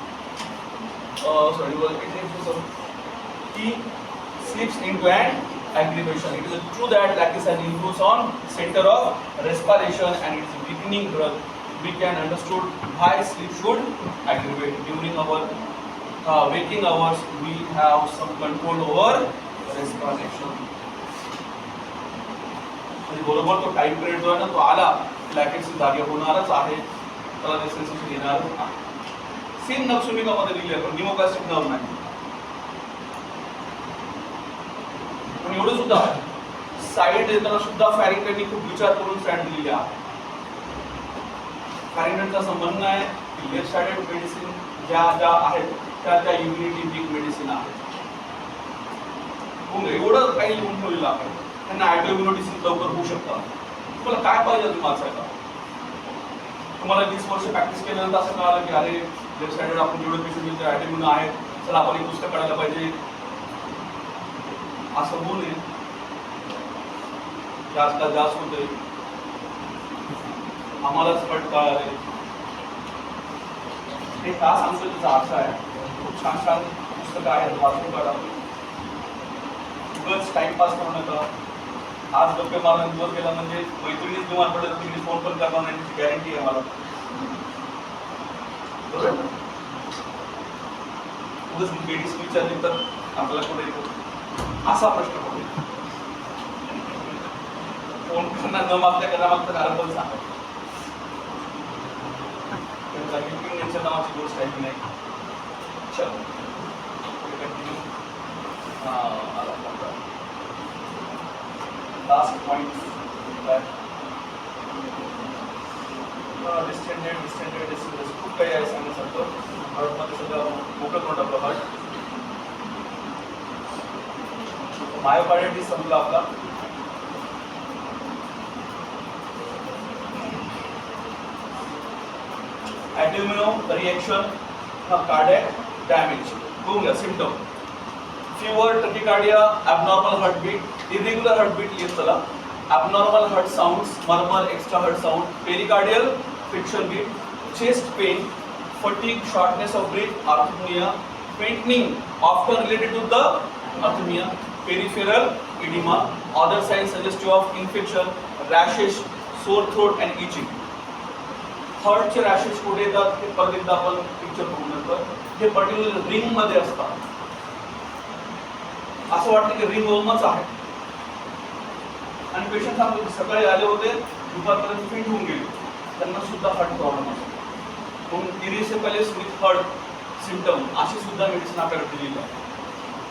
He slips into an aggravation. It is true that lachesis has influence on center of respiration and it is a weakening drug. We can understood why sleep should aggravate. During our waking hours, we have some control over respiration. म्हणजे बरोबर तो टाइम पिरियड जो आहे ना, तो आला लॅकेसिस जागे होणारच आहे, त्याला सेन्सेशन येणारच आहे. सेम नक्षुमिकामध्ये लिहिले पण निमोगॅस्ट्रिक नर्व नाही. पण एवढं सुद्धा साईड देताना सुद्धा फॅरिंग्टननी खूप विचार करून स्टँड दिलेली आहे. फॅरिंग्टनचं असं म्हणणं आहे की लेफ्ट साइडेड मेडिसिन ज्या आहेत त्या इम्युनिटी वीक मेडिसिन आहेत. एवढं काही लिहून ठेवलेलं आहे. त्यांना ॲटोइम्युनिटी लवकर होऊ शकतात. तुम्हाला काय पाहिजे तुम्ही वाचायला? तुम्हाला 20 वर्ष प्रॅक्टिस केल्यानंतर असं कळालं की अरे लेफ्ट साइडेड आपण जेवढे पेशंट घेतो ॲटोइम्युन आहेत, चला आपण एक पुस्तक काढायला पाहिजे, असं होऊ नये. आजकाल जास्त होतंय, आम्हालाच कळत कळाले. हे का सांगतो त्याचा अर्थ आहे. खूप छान छान पुस्तकं आहेत, वाचून काढा. उगाच टाइमपास करू नका. आज गप्पे मारून दिवस गेला म्हणजे मैत्रिणीच बिमार पडले तर तुम्ही फोन पण करणार नाही त्याची गॅरंटी आहे मला. बरोबर. उगाच मेडिसिन विचारली तर आपल्याला कुठे असा प्रश्न पडेल. फोन करणार न मागता करा मागता कारण पण सांगा. त्यांच्या नावाची गोष्ट आहे की नाही. चलो कंटिन्यू. लास्ट पॉइंट डिस्टेंडेड खूप काही आहे सांगण्यासारखं. हार्टमध्ये सगळं मोकळं तोंड आपलं हार्ट. मायोकार्डिटिस संपला आपला. Autoimmune reaction, cardiac damage. बघून घ्या symptom. Fever, tachycardia, abnormal heartbeat, irregular heartbeat येत चला, abnormal heart sounds, murmur, extra heart sound, pericardial friction beat, chest pain, fatigue, shortness of breath, arrhythmia, fainting, often related to the arrhythmia, peripheral edema, other signs suggestive of infection, rashes, sore throat and itching. हार्टचे रॅशेस कुठे येतात ते परत एकदा आपण पिक्चर बघू नंतर. हे पर्टिक्युलर रिंग मध्ये असतात. असं वाटतं की रिंग ओमच आहे. आणि पेशंट सांगतो सकाळी आले होते दुपारपर्यंत फिट होऊन गेले, त्यांना सुद्धा हार्ट प्रॉब्लेम असतो. म्हणून इरिसेपेलिस विथ हार्ट सिम्पटम अशी सुद्धा मेडिसिन आपल्याकडे दिलेली आहे.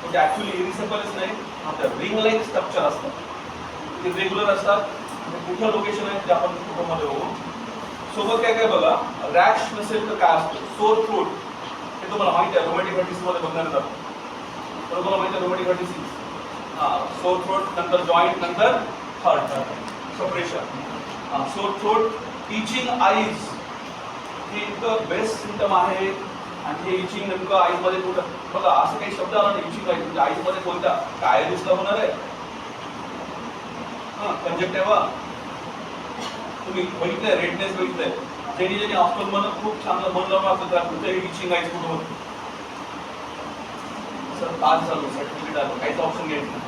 म्हणजे ऍक्च्युली इरिसेपेलिस नाही, आपल्या रिंग लाईक स्ट्रक्चर असतात, ते रेग्युलर असतात. कुठलं लोकेशन आहे ते आपण फोटोमध्ये बघू. सोबत काय काय बघा, रॅश नसेल तर काय असतं, सोर थ्रोट, हे तुम्हाला माहिती आहे रोमॅटिक हार्ट डिसीज मध्ये बघण्यात जातं. तर तुम्हाला माहिती आहे rheumatic heart disease, sore throat, नंतर जॉईंट, नंतर heart suppression. Sore throat, itching eyes, हे इतकं बेस्ट सिम्पटम आहे. आणि हे इचिंग नेमकं आईज मध्ये कुठं बघा, असं काही शब्द आला नाही इचिंग आईज म्हणजे आईज मध्ये कोणता काय दिसला होणार आहे. कंजक्टिव्हा तुम्ही बघितलंय, रेडनेस बघितलंय, ज्यांनी ज्यांनी ऑफ्थल्मॉलॉजी खूप चांगलं मन लावून असतं त्याला कुठे इचिंग आईज कुठं होतं. सर तास झालो, सर्टिफिकेट आलं, काहीच ऑप्शन घ्यायचं नाही.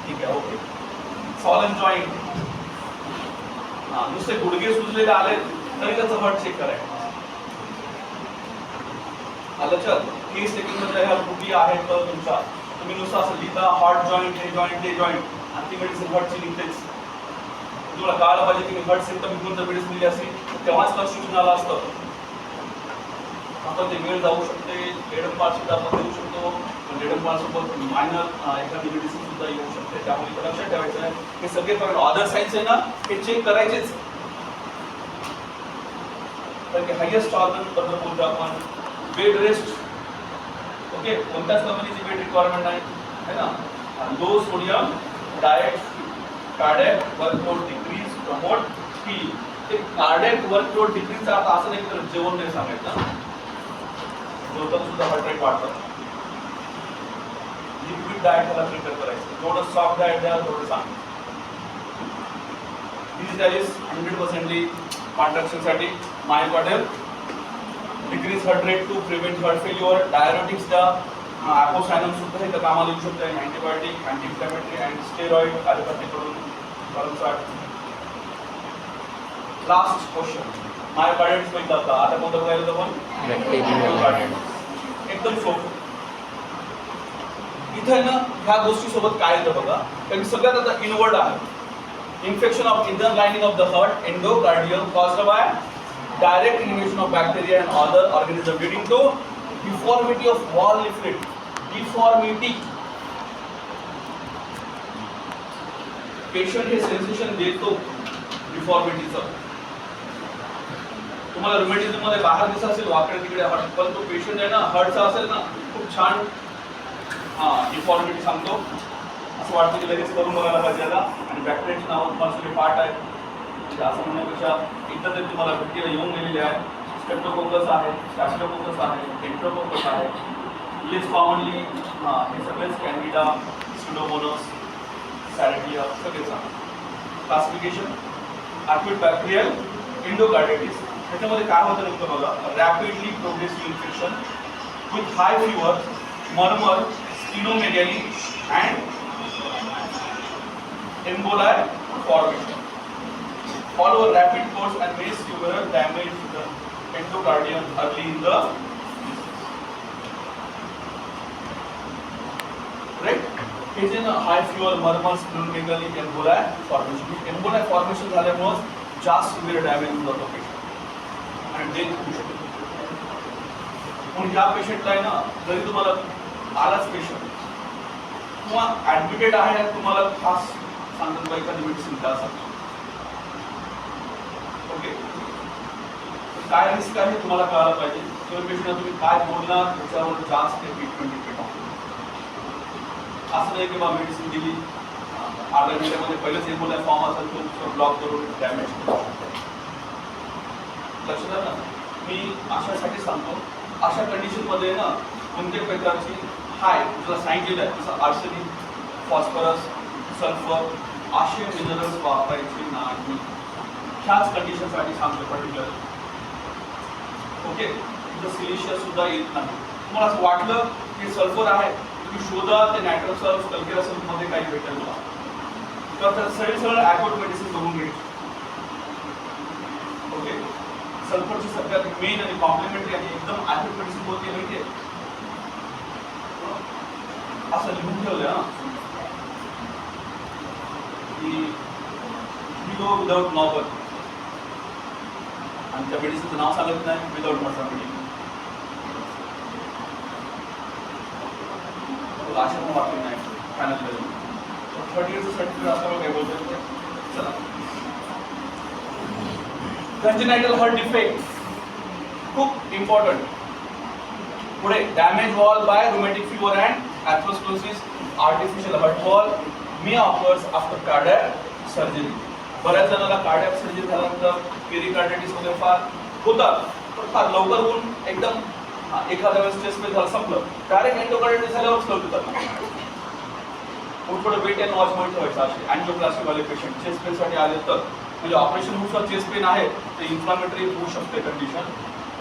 ठीक आहे, ओके. सॉलन जॉईंट, नुसते गुडघे सुजलेले आले तरी त्याचं हार्ट चेक करायचं. लक्षात 30 सेकंडमध्ये ह्या कुठली आहेत तर तुमच्या तुम्ही नुसतं असं लिहिता हार्ट जॉईंट, हे जॉईंट, ते जॉईंट, आणि ती मेडिसिन हार्टची निघतेच. तुम्हाला कळायला पाहिजे की मी हार्ट सिम्पटम घेऊन जर मेडिसिन दिली असती तेव्हाच कन्फ्युजन आलं असतं. आपण ते वेळ जाऊ शकते, लेडन पार्ट आपण देऊ शकतो, पण लेडन पार्ट सोबत मायनर एखादी मेडिसिन सुद्धा येऊ शकते. त्यामुळे लक्षात ठेवायचं आहे हे सगळे पण अदर साईन्स आहे ना, हे चेक करायचेच. कारण की हायेस्ट ऑर्गन बद्दल बोलतो आपण. बेड रेस्ट, ओके, कोणत्याच कंपनीची बेड रिक्वायरमेंट नाही है ना. Low sodium diet, cardiac workload decrease, promote healing. ते कार्डियक वर्कलोड डिक्रीजचा अर्थ असं नाही तर जेवण नाही सांगायचं, जेवताना सुद्धा हार्ट रेट वाढतं. लिक्विड डाएट ह्याला प्रिपेअर करायचं, जेवढं सॉफ्ट डाएट द्या तेवढं चांगलं. दिस डाएट 100% कॉन्ट्रॅक्शनसाठी. Myocardial decrease heart rate to prevent heart failure. Diuretics द्या, ॲपोसायनम सुद्धा हे कामाला येऊ शकतं. Antibiotic, anti inflammatory and steroid allopathy कडून. लास्ट क्वेश्चन, मायोकार्डिटिस बघितला होता, आता कोणतं बघायला होतं पण एकदम सोपं. इथे ना ह्या गोष्टी सोबत काय येतं बघा, कारण सगळ्यात आता इनवर्ड आहे. Infection of inner lining of the heart, endocardial, caused by direct invasion of bacteria and other organisms leading to deformity of wall leaflet. Deformity. Patient हे सेन्सेशन देतो डिफॉर्मिटीचं. तुम्हाला रुमेटिझम मध्ये बाहेर दिसत असेल वाकडे तिकडे हार्ट, पण तो पेशंट आहे ना हार्टचा असेल ना खूप छान डिफॉर्मिटी सांगतो. असं वाटतं की लगेच करून बघायला पाहिजे याला. आणि बॅक्टेरियाची नावं तुम्हाला सगळे पार्ट आहेत, असं म्हणण्यापेक्षा एकदा तरी तुम्हाला बॅक्टेरिया येऊन गेलेले आहे. स्ट्रेप्टोकोकस आहे, स्टॅफिलोकोकस आहे, एंट्रोकोकस आहे. लेस कॉमनली हे सगळेच कॅन्डिडा, स्युडोमोनास, सॅरेटिया सगळेच आहे. Classification acute bacterial endocarditis. त्याच्यामध्ये काय होतं नेमकं बघा, rapidly progressive infection with high fever, murmur, splenomegaly and emboli formation. Follow a rapid course and may severe damage to the endocardium early in the disease. Right? हे जे ना हाय फ्युअर मर्मर स्प्लिनोमेगाली एम्बोलाय फॉर्मेशन, एम्बोलाय फॉर्मेशन झाल्यामुळे जास्त सिव्हिअर डॅमेज होऊन जातो पेशंट आणि डेथ होऊ शकते. म्हणून या पेशंटला आहे ना, जरी तुम्हाला आलाच पेशंट किंवा ऍडमिटेड आहे, तुम्हाला खास सांगतात बा एखादी मेडिसिन त्यासाठी. ओके, काय रिस्क आहे तुम्हाला कळायला पाहिजे. किंवा पेशंटला तुम्ही काय बोलणार त्याच्यावर जास्त ट्रीटमेंट डिपेंड आहे. असं नाही की बा मेडिसिन दिली अर्ध्या मिनिटामध्ये पहिलेच एम्बोलाय फॉर्म असेल तो ब्लॉक करून डॅमेज करू शकतो. लक्षात ना, मी अशासाठी सांगतो अशा कंडिशनमध्ये ना कोणत्या प्रकारची हाय तुला सांगितलेलं आहे जसं आर्सेनिक, फॉस्फरस, सल्फर असे मिनरल्स वापरायचे नाही. ह्याच कंडिशनसाठी सांगतो पर्टिक्युलर. ओके, तिथं सिलिशिया सुद्धा येत नाही. तुम्हाला असं वाटलं की सल्फर आहे, तुम्ही शोधा ते नायट्रस सल्फ, कल्केरा सल्फ मध्ये काही भेटेल तुला, तर सरळ ॲक्यूट मेडिसिन बघून घ्यायची. ओके, सल्फरची सगळ्यात मेन आणि कॉम्प्लिमेंटरी आणि एकदम ॲक्यूट मेडिसिन कोणती माहिती आहे? असं लिहून ठेवलंय ना की हिरो विदाउट नॉबल, आणि त्या मेडिसिनचं नाव सांगत नाही, विदाउट मर्सामिडी. अशा पण वाटलं नाही फायनल लेवल. 30 इयर्सचं सर्टिफिकेट असल्यावर काय बोलतोय. चला, कंजेनायटल हार्ट डिफेक्ट खूप इम्पॉर्टंट. पुढे damage valve by rheumatic fever and atherosclerosis, artificial heart valve may offers after cardiac surgery. बऱ्याच जणांना कार्डियक सर्जरी झाल्यानंतर पेरिकार्डिटिस वगैरे फार होतात, पण फार लवकर होऊन एकदम एखाद्या वेळेस चेस्ट पेन झालं संपलं, डायरेक्ट एंडोकार्डिटिस झाल्यावरच कळतं त्यांना. पुढे वेट अँड वॉच मध्ये ठेवायचं. असे अँजिओप्लास्टी वाले पेशंट चेस्ट पेन साठी आले तर म्हणजे ऑपरेशन होऊन चेस्ट पेन आहे ते इन्फ्लामेटरी होऊ शकते condition.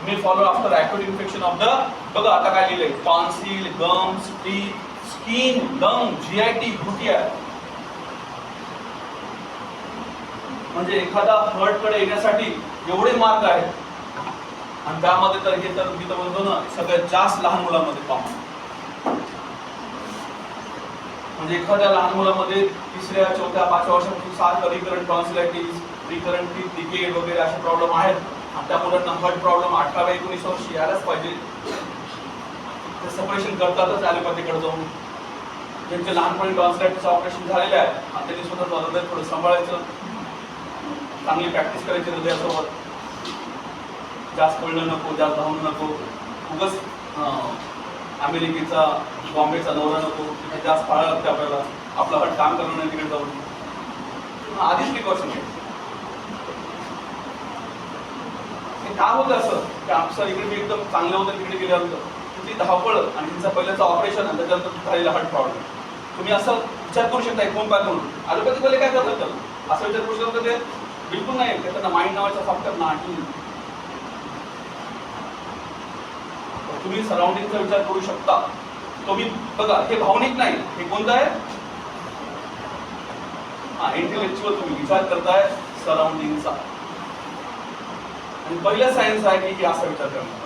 May follow after acute infection of the, बघा आता काय लिहिलंय, tonsil, gums, teeth, skin, lung, GIT, घुटिया. म्हणजे एखादा हर्ट कडे येण्यासाठी एवढे मार्ग आहेत, आणि त्यामध्ये तर हे तर मी तर म्हणतो ना सगळ्यात जास्त लहान मुलांमध्ये कॉमन. म्हणजे एखाद्या लहान मुलामध्ये 3ऱ्या, 4थ्या, 5व्या वर्षापासून सारखं रिकरंट टॉन्सिलायटिस, रिकरंट टीथ डिके वगैरे असे प्रॉब्लेम आहेत, आणि त्या मुलांना हर्ट प्रॉब्लेम 18व्या 19 वर्षी यायलाच पाहिजे. ते सेपरेशन करतातच ॲलोपॅथीकडे जाऊन. ज्यांचे लहानपणी टॉन्सिलायटिसचं ऑपरेशन झालेलं आहे आणि त्यांनी स्वतः हृदय थोडं सांभाळायचं, चांगली प्रॅक्टिस करायची हृदयासोबत, जास्त पळणं नको, जास्त धावणं नको, उगाच अमेरिकेचा बॉम्बेचा दौरा नको, तिथे जास्त पाळायला लागते आपल्याला, आपलं हट काम करणं नाही तिकडे जाऊन. आधीच प्रिकॉशन घ्यायचं. काय होतं असं की आमचं इकडे मी एकदम चांगलं होतं, तिकडे गेल्यानंतर तुमची धावपळ आणि तुमचा पहिल्याचं ऑपरेशन आणि त्याच्यानंतर झालेला हट प्रॉब्लेम. तुम्ही असं विचार करू शकता कोण काय म्हणून ॲलोपॅथी वाले काय करतात त्याला असं विचार करू शकता. ते बिलकुल नाही, त्यांना माइंड नावाचा फॅक्टर नाही. तुम्ही सराउंडिंगचा विचार करू शकता. तुम्ही बघा हे भावनिक नाही, हे कोणतं आहे? इंटेलेक्च्युअल. तुम्ही विचार करताय सराउंडिंगचा, आणि पहिला सायन्स आहे की असा विचार करणं.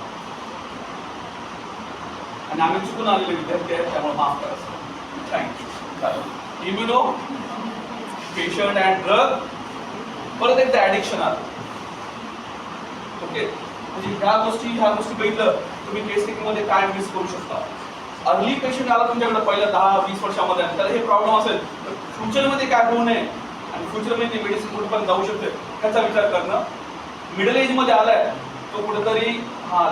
आणि आम्ही चुकून आलेले विद्यार्थी आहेत, त्यामुळे माफ करा. Thank you. Immuno, patient and drug, परत एकदा ऍडिक्शन आलं. ओके, म्हणजे ह्या गोष्टी बघितलं तुम्ही केस टेकिंगमध्ये काय मिस करू शकता. अर्ली पेशंट आला तुमच्याकडे पहिल्या 10-20 वर्षामध्ये, त्याला हे प्रॉब्लेम असेल तर फ्युचरमध्ये काय होऊ नये आणि फ्युचरमध्ये ती मेडिसिन कुठपर्यंत जाऊ शकते ह्याचा विचार करणं. मिडल एजमध्ये आलाय तो कुठेतरी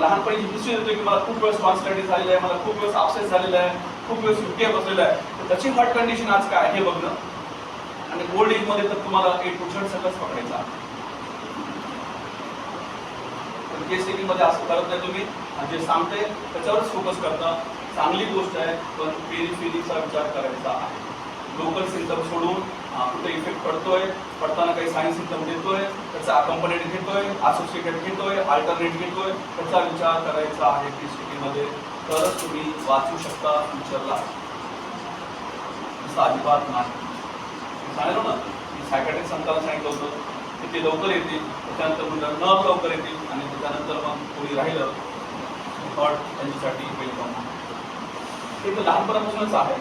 लहानपणी हिस्ट्री देतो की मला खूप वेळेस टॉन्सिलायटिस झालेला आहे, मला खूप वेळेस अपसेस झालेला आहे, खूप वेळेस युटीआय बसलेला आहे, तर त्याची हार्ट कंडिशन आज काय हे बघणं. आणि ओल्ड एजमध्ये तर तुम्हाला A to Z सगळंच पकडायचं आहे. केस टेकिंग मध्ये असं करत नाही तुम्ही, जे सांगते त्याच्यावरच फोकस करता. चांगली गोष्ट आहे, पण पेरिफेरीचा विचार करायचा आहे. लोकल सिम्पटम सोडून कुठे इफेक्ट पडतोय, पडताना काही सायन्स सिम्पटम देतोय, त्याचा अकंपनेट घेतोय, असोसिएटेड घेतोय, अल्टरनेट घेतोय, त्याचा विचार करायचा आहे केस टेकिंग मध्ये. तरच तुम्ही वाचू शकता फ्युचरला. असं अजिबात नाही. सांगितलं ना की सायकॅट्रिक संतांना सांगितलं होतं की ते लवकर येतील, त्याच्यानंतर मुलं न लवकर येतील, आणि त्याच्यानंतर मग कोणी राहिलं थॉट त्यांच्यासाठी वेलकम. ते तर लहानपणापासूनच आहे.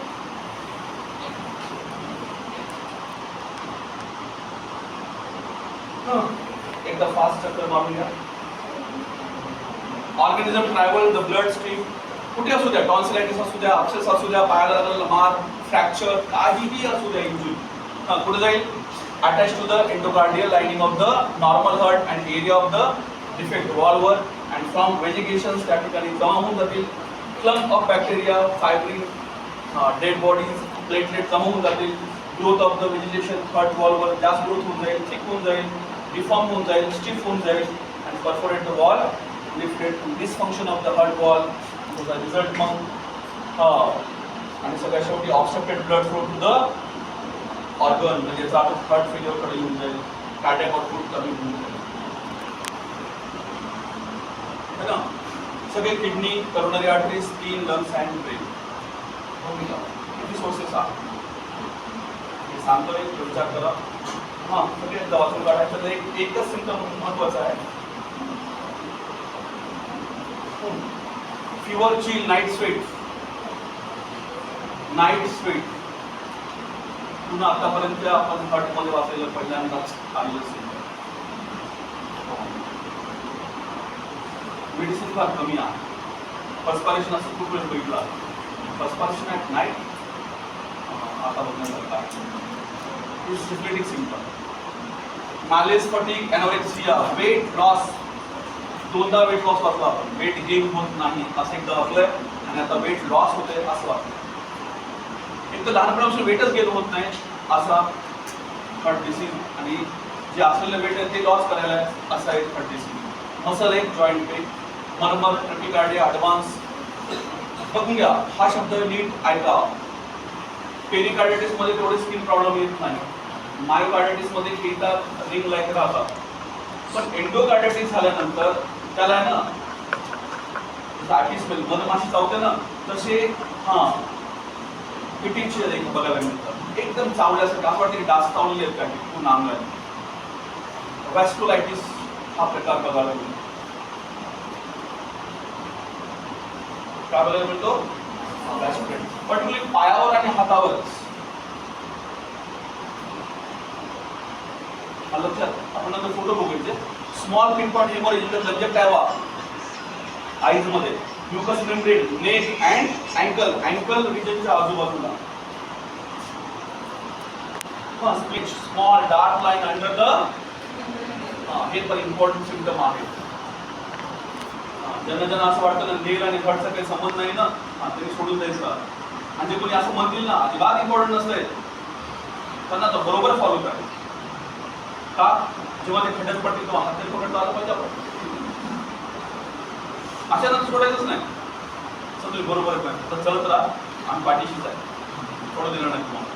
एकदा फास्ट चक्कर मारून घ्या. Organism travel the blood stream, कुठे असू द्या, टॉन्सिलायटिस असू द्या, अब्सेस असू द्या, पायाला लागलेला मार, फ्रॅक्चर, काहीही असू द्या इंजुरी, कुठे जाईल? Attach to the endocardial lining of the normal heart and area of the defect वॉल्वर अँड फ्रॉम व्हेजिटेशन्स त्या ठिकाणी जमा होऊन जातील. Clump of bacteria, fibrin, dead bodies, platelet जमा होऊन जातील. Growth of the vegetation heart वॉलवर जास्त ग्रोथ होऊन जाईल, थिक होऊन जाईल, डिफॉर्म होऊन जाईल, स्टिफ होऊन जाईल and perforate the wall, lifted dysfunction of the heart wall, त्याचा रिझल्ट मग आणि सगळ्या शेवटी obstructed blood flow to the organ, म्हणजे याचा हार्ट फेल्युअर कडे येऊन जाईल, कार्डियक आउटपुट कमी होऊन जाईल, है ना. सगळे kidney, coronary artery, skin, lungs and brain किती सोर्सेस आहेत हे सांगतोय, विचार करा. सगळे दवाखाने काढायचं तर एकच सिम्पटम महत्वाचा आहे. फीवर, चिल, नाईट स्वेट, पुन्हा आतापर्यंत आपण हार्टमध्ये वाचलेलं पहिल्यांदाच आलेलं असेल. मेडिसिन फार कमी आहे. पर्स्पायरेशन असं खूप वेळ बघितला. पर्स्पायरेशन ॲट नाईट आता बघण्यासारखं आहे. सिम्प्लेटिक symptom, malaise, fatigue, anorexia, weight loss, दोनदा वेट लॉस वाचला आपण, वेट गेन होत नाही असं एकदा वाचलंय आणि आता वेट लॉस होतंय असं वाचलंय. एक तर लहानपणापासून वेटच गेन होत नाही असा हार्ट डिसीज, आणि जे असलेलं वेट आहे ते लॉस करायला आहे असा एक हार्ट डिसीज. मसल एक, जॉईंट पेन, मर्मर, ट्रॅकिकार्डिया, ॲडव्हान्स. बघून घ्या, हा शब्द नीट ऐका. पेरिकार्डिटिस मध्ये तेवढे स्किन प्रॉब्लेम येत नाही, मायोकार्डिटिस मध्ये येतात, रिंग लाईक राहतात, पण एंडोकार्डिटिस झाल्यानंतर त्याला आहे ना स्मेल, मधमाशी चावते ना तसे पिटिंगचे एक बघायला मिळतात, एकदम चावल्यासारखं असं वाटतं की डास चावलेले आहेत काही पूर्ण अंगाने. वॅस्कुलायटिस हा प्रकार बघायला मिळतो. काय बघायला मिळतो? पर्टिक्युलरली पायावर आणि हातावरच. लक्षात आपण नंतर फोटो बघूचे. Small pinpoint haemorrhage in the conjunctiva, eyes मध्ये, mucus membrane, neck and ankle रिजनच्या आजूबाजूला. Split, small dark line under the, हे पण इम्पॉर्टंट सिम्पटम आहे. ज्यांना असं वाटतं ना नेल आणि हार्टचा काही संबंध नाही ना, तरी सोडून द्यायचं. आणि जे कोणी असं म्हणतील ना अजिबात इम्पॉर्टंट नसतंय, त्यांना तर बरोबर फॉलो करायचं. का? जेव्हा ते खड्ड्यात पडतील तेव्हा हात तरी पकडता आलं पाहिजे आपण. अचानक सोडायचंच नाही. तुम्ही बरोबर आहे, तर चलत राहा आणि पाठीशीच आहे, थोडं दिलं नाही तुम्हाला.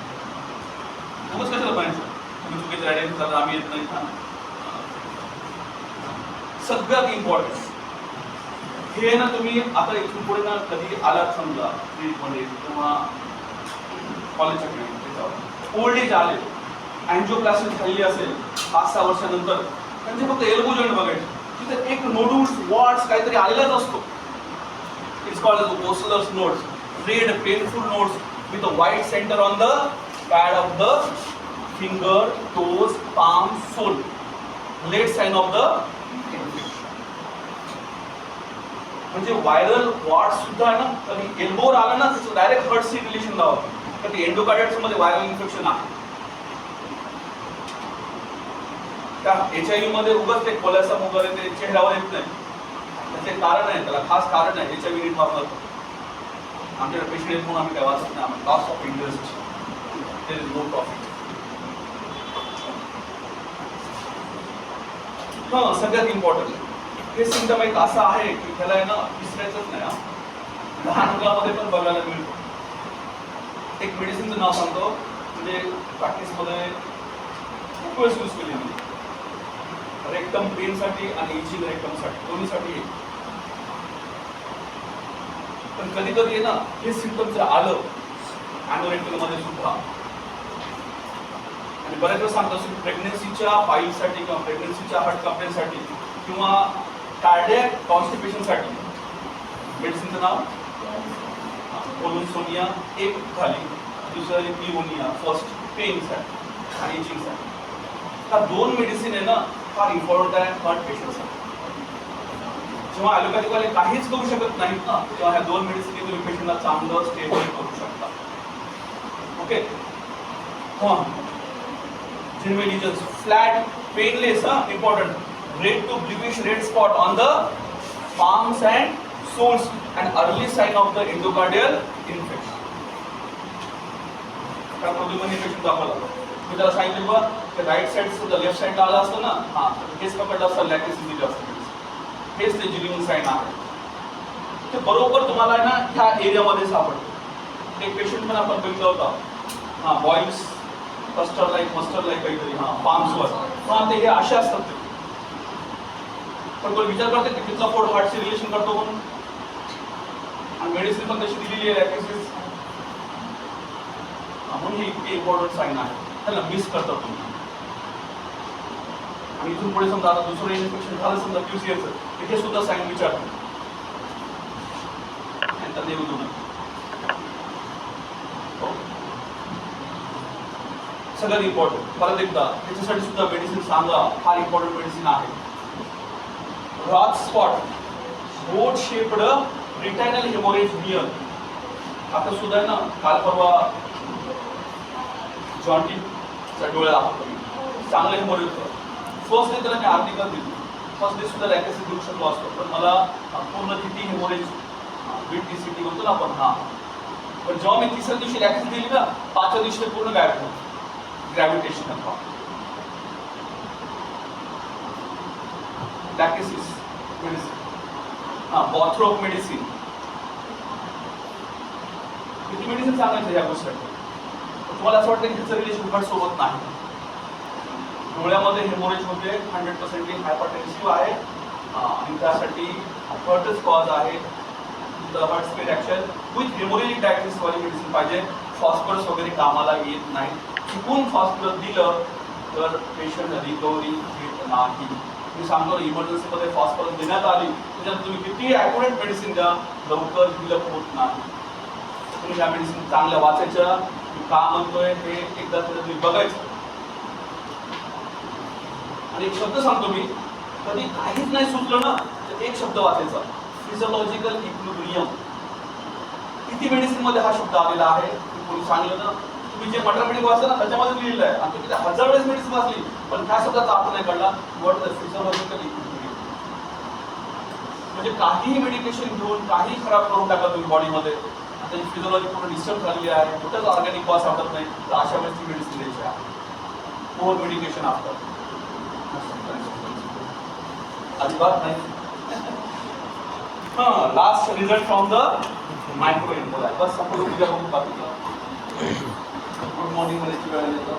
मगच कशाला पाहिजे? तुम्ही चुकीचे आयडेंटिटी झालं, आम्ही येत नाही. सगळ्यात इम्पॉर्टंट हे ना, तुम्ही आता इथून पुढे ना कधी आलात समजा ट्रीटमध्ये किंवा कॉलेजच्या ट्रीटमेंट, ओल्ड एज आले, अँजिओप्लास्टी झालेली असेल 5-6 वर्षानंतर, त्यांचे फक्त एल्बो जॉईंट बघायचे, तिथे एक नोडूल्स, वॉट्स काहीतरी आलेलाच असतो. It's called as Osler's nodes, red painful nodes with a white centre on the pad of the finger, toes, palm, sole, late sign of the infection. म्हणजे व्हायरल वॉर्ड सुद्धा आहे ना, कधी एल्बोवर आलं ना त्याचं डायरेक्ट हर्ट सी रिलेशन लावतो, तर ते एंडोकार्डिटिस मध्ये व्हायरल इन्फेक्शन आहे. त्या HIV मध्ये उगाच ते कोलॅसम वगैरे ते चेहऱ्यावर येत नाही, त्याचे कारण आहे, त्याला खास कारण आहे. HIV नीट वापरतो. आमच्याकडे पेशंट येत म्हणून आम्ही काय वाचत नाही, आम्ही loss of interest, there is no profit. सगळ्यात इम्पॉर्टंट हे सिम्पटम एक असा आहे की त्याला आहे ना विसरायचंच नाही. लहान मुलांमध्ये पण बघायला मिळतो. एक मेडिसिनचं नाव सांगतो, म्हणजे प्रॅक्टिसमध्ये खूप वेळेस यूज केलेली, रेक्टम पेनसाठी आणि इचिंग रेक्टमसाठी, दोन्हीसाठी. पण कधी कधी आहे ना हे सिम्पटम जर आलं ॲनोरेक्टलमध्ये सुद्धा, आणि बऱ्याच वेळा सांगतो प्रेग्नन्सीच्या पाईलसाठी किंवा प्रेग्नन्सीच्या हार्ट कंप्लेंटसाठी किंवा कार्डियक कॉन्स्टिपेशनसाठी मेडिसिनचं नाव कोलोसोनिया एक झाली, दुसरी लिओनिया, फर्स्ट पेनसाठी आणि इचिंगसाठी. हा 2 मेडिसिन आहे ना फार इम्पॉर्टंट आहे हार्ट पेशंटसाठी. जेव्हा ॲलोपॅथिक वाले काहीच करू शकत नाहीत ना, तेव्हा ह्या 2 मेडिसिन तुम्ही पेशंटला चांगलं स्टेबल करू शकता. Okay. General lesions, flat, painless, important. Red to bluish red spot on the palms and soles, and early sign of the endocardial infection. काय प्रॉब्लेम आहे पेशंट दाखवला. मी त्याला सांगितलं बघ, ते राईट साइड सुद्धा लेफ्ट साइडला आला असतं ना, हा हेच पकडलं असतं, लॅक्टिस दिली असतं. हेच ते जिलिंग साइन आहे. ते बरोबर तुम्हाला ना ह्या एरियामध्ये सापडतं. एक पेशंट पण आपण बघितला होता, हा बॉईल्स कस्टर लाईक काहीतरी, हा पाम्सवर, हा ते हे असे असतात ते. पण कोण विचार करते की कितला फोड हार्टशी रिलेशन करतो म्हणून, आणि मेडिसिन पण तशी दिलेली आहे लॅक्टिस, म्हणून ही इतकी इम्पॉर्टंट साईन आहे. त्याला मिस करतात तुम्ही. आणि इथून पुढे समजा आता दुसरं इन्फेक्शन झालं समजा QCS, तिथे सुद्धा साईन विचारतो, नंतर देऊ देऊ नका. सगळ्यात इम्पॉर्टंट परत एकदा त्याच्यासाठी सुद्धा मेडिसिन सांगा, फार इम्पॉर्टंट मेडिसिन आहे. रॉथ स्पॉट, बोट शेप्ड रिटायनल हेमोरेज नियर. आता सुद्धा ना काल परवा जॉन्टीच्या डोळ्याला आहोत, चांगलं हेमोरेज होतं. फर्स्ट डे त्याला मी आर्टिकल दिली, फर्स्ट डे सुद्धा लॅक्टिस देऊ शकलो असतो, पण मला पूर्ण किती हेमोरेज BTCT म्हणतो ना आपण, हा. पण जेव्हा मी तिसऱ्या दिवशी लॅक्टिस दिली ना, 5व्या दिवशी पूर्ण गायब झालं. ग्रॅव्हिटेशनल लॅक्टिसिस मेडिसिन, हा बॉथरोप मेडिसिन, किती मेडिसिन सांगायचं या गोष्टीसाठी. तुम्हाला असं वाटतं की त्याचं रिलेशन हार्ट सोबत नाही. डोळ्यामध्ये हेमोरेज होते, 100% हायपरटेन्सिव्ह आहे, आणि त्यासाठी हार्टच कॉज आहे. Heart speed action with haemorrhagic diagnosis वाली मेडिसिन पाहिजे. फॉस्फरस वगैरे कामाला येत नाही. चुकून फॉस्फरस दिलं तर पेशंट रिकव्हरी घेत नाही. मी सांगतो इमर्जन्सीमध्ये फॉस्फरस देण्यात आली, त्याच्यात तुम्ही किती ॲक्युरेट मेडिसिन द्या, लवकर हिलप होत नाही. तुम्ही ह्या मेडिसिन चांगल्या वाचायच्या, मी का म्हणतोय हे एकदा तुम्ही बघायचं. आणि एक शब्द सांगतो मी, कधी काहीच नाही सुचलं ना तर एक शब्द वाचायचा, फिजिओलॉजिकल इक्विलिब्रियम. किती मेडिसिन मध्ये हा शब्द आलेला आहे कोणी सांगलं ना. तुम्ही जे मॅथमॅटिक्स वाचलं ना त्याच्यामध्ये लिहिलेलं आहे, आणि तुम्ही 1000 वेळेस मेडिसिन वाचली पण त्या शब्दाचा अर्थ नाही कळला. What is the physiological equilibrium. म्हणजे काहीही मेडिकेशन घेऊन काही खराब करून टाका तुम्ही बॉडीमध्ये, त्याची फिजिओलॉजी पूर्ण डिस्टर्ब झालेली आहे, कुठंच ऑर्गॅनिक कॉज सापडत नाही, तर अशा वेळेस ती मेडिसिन द्यायची आहे. ओव्हर मेडिकेशन असतं अजिबात नाही. हां, last result from the micro emboli. बस आपण उद्या बघू बाकीचं. गुड मॉर्निंग मध्ये वेळ येतो.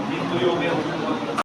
मी तुझी उद्या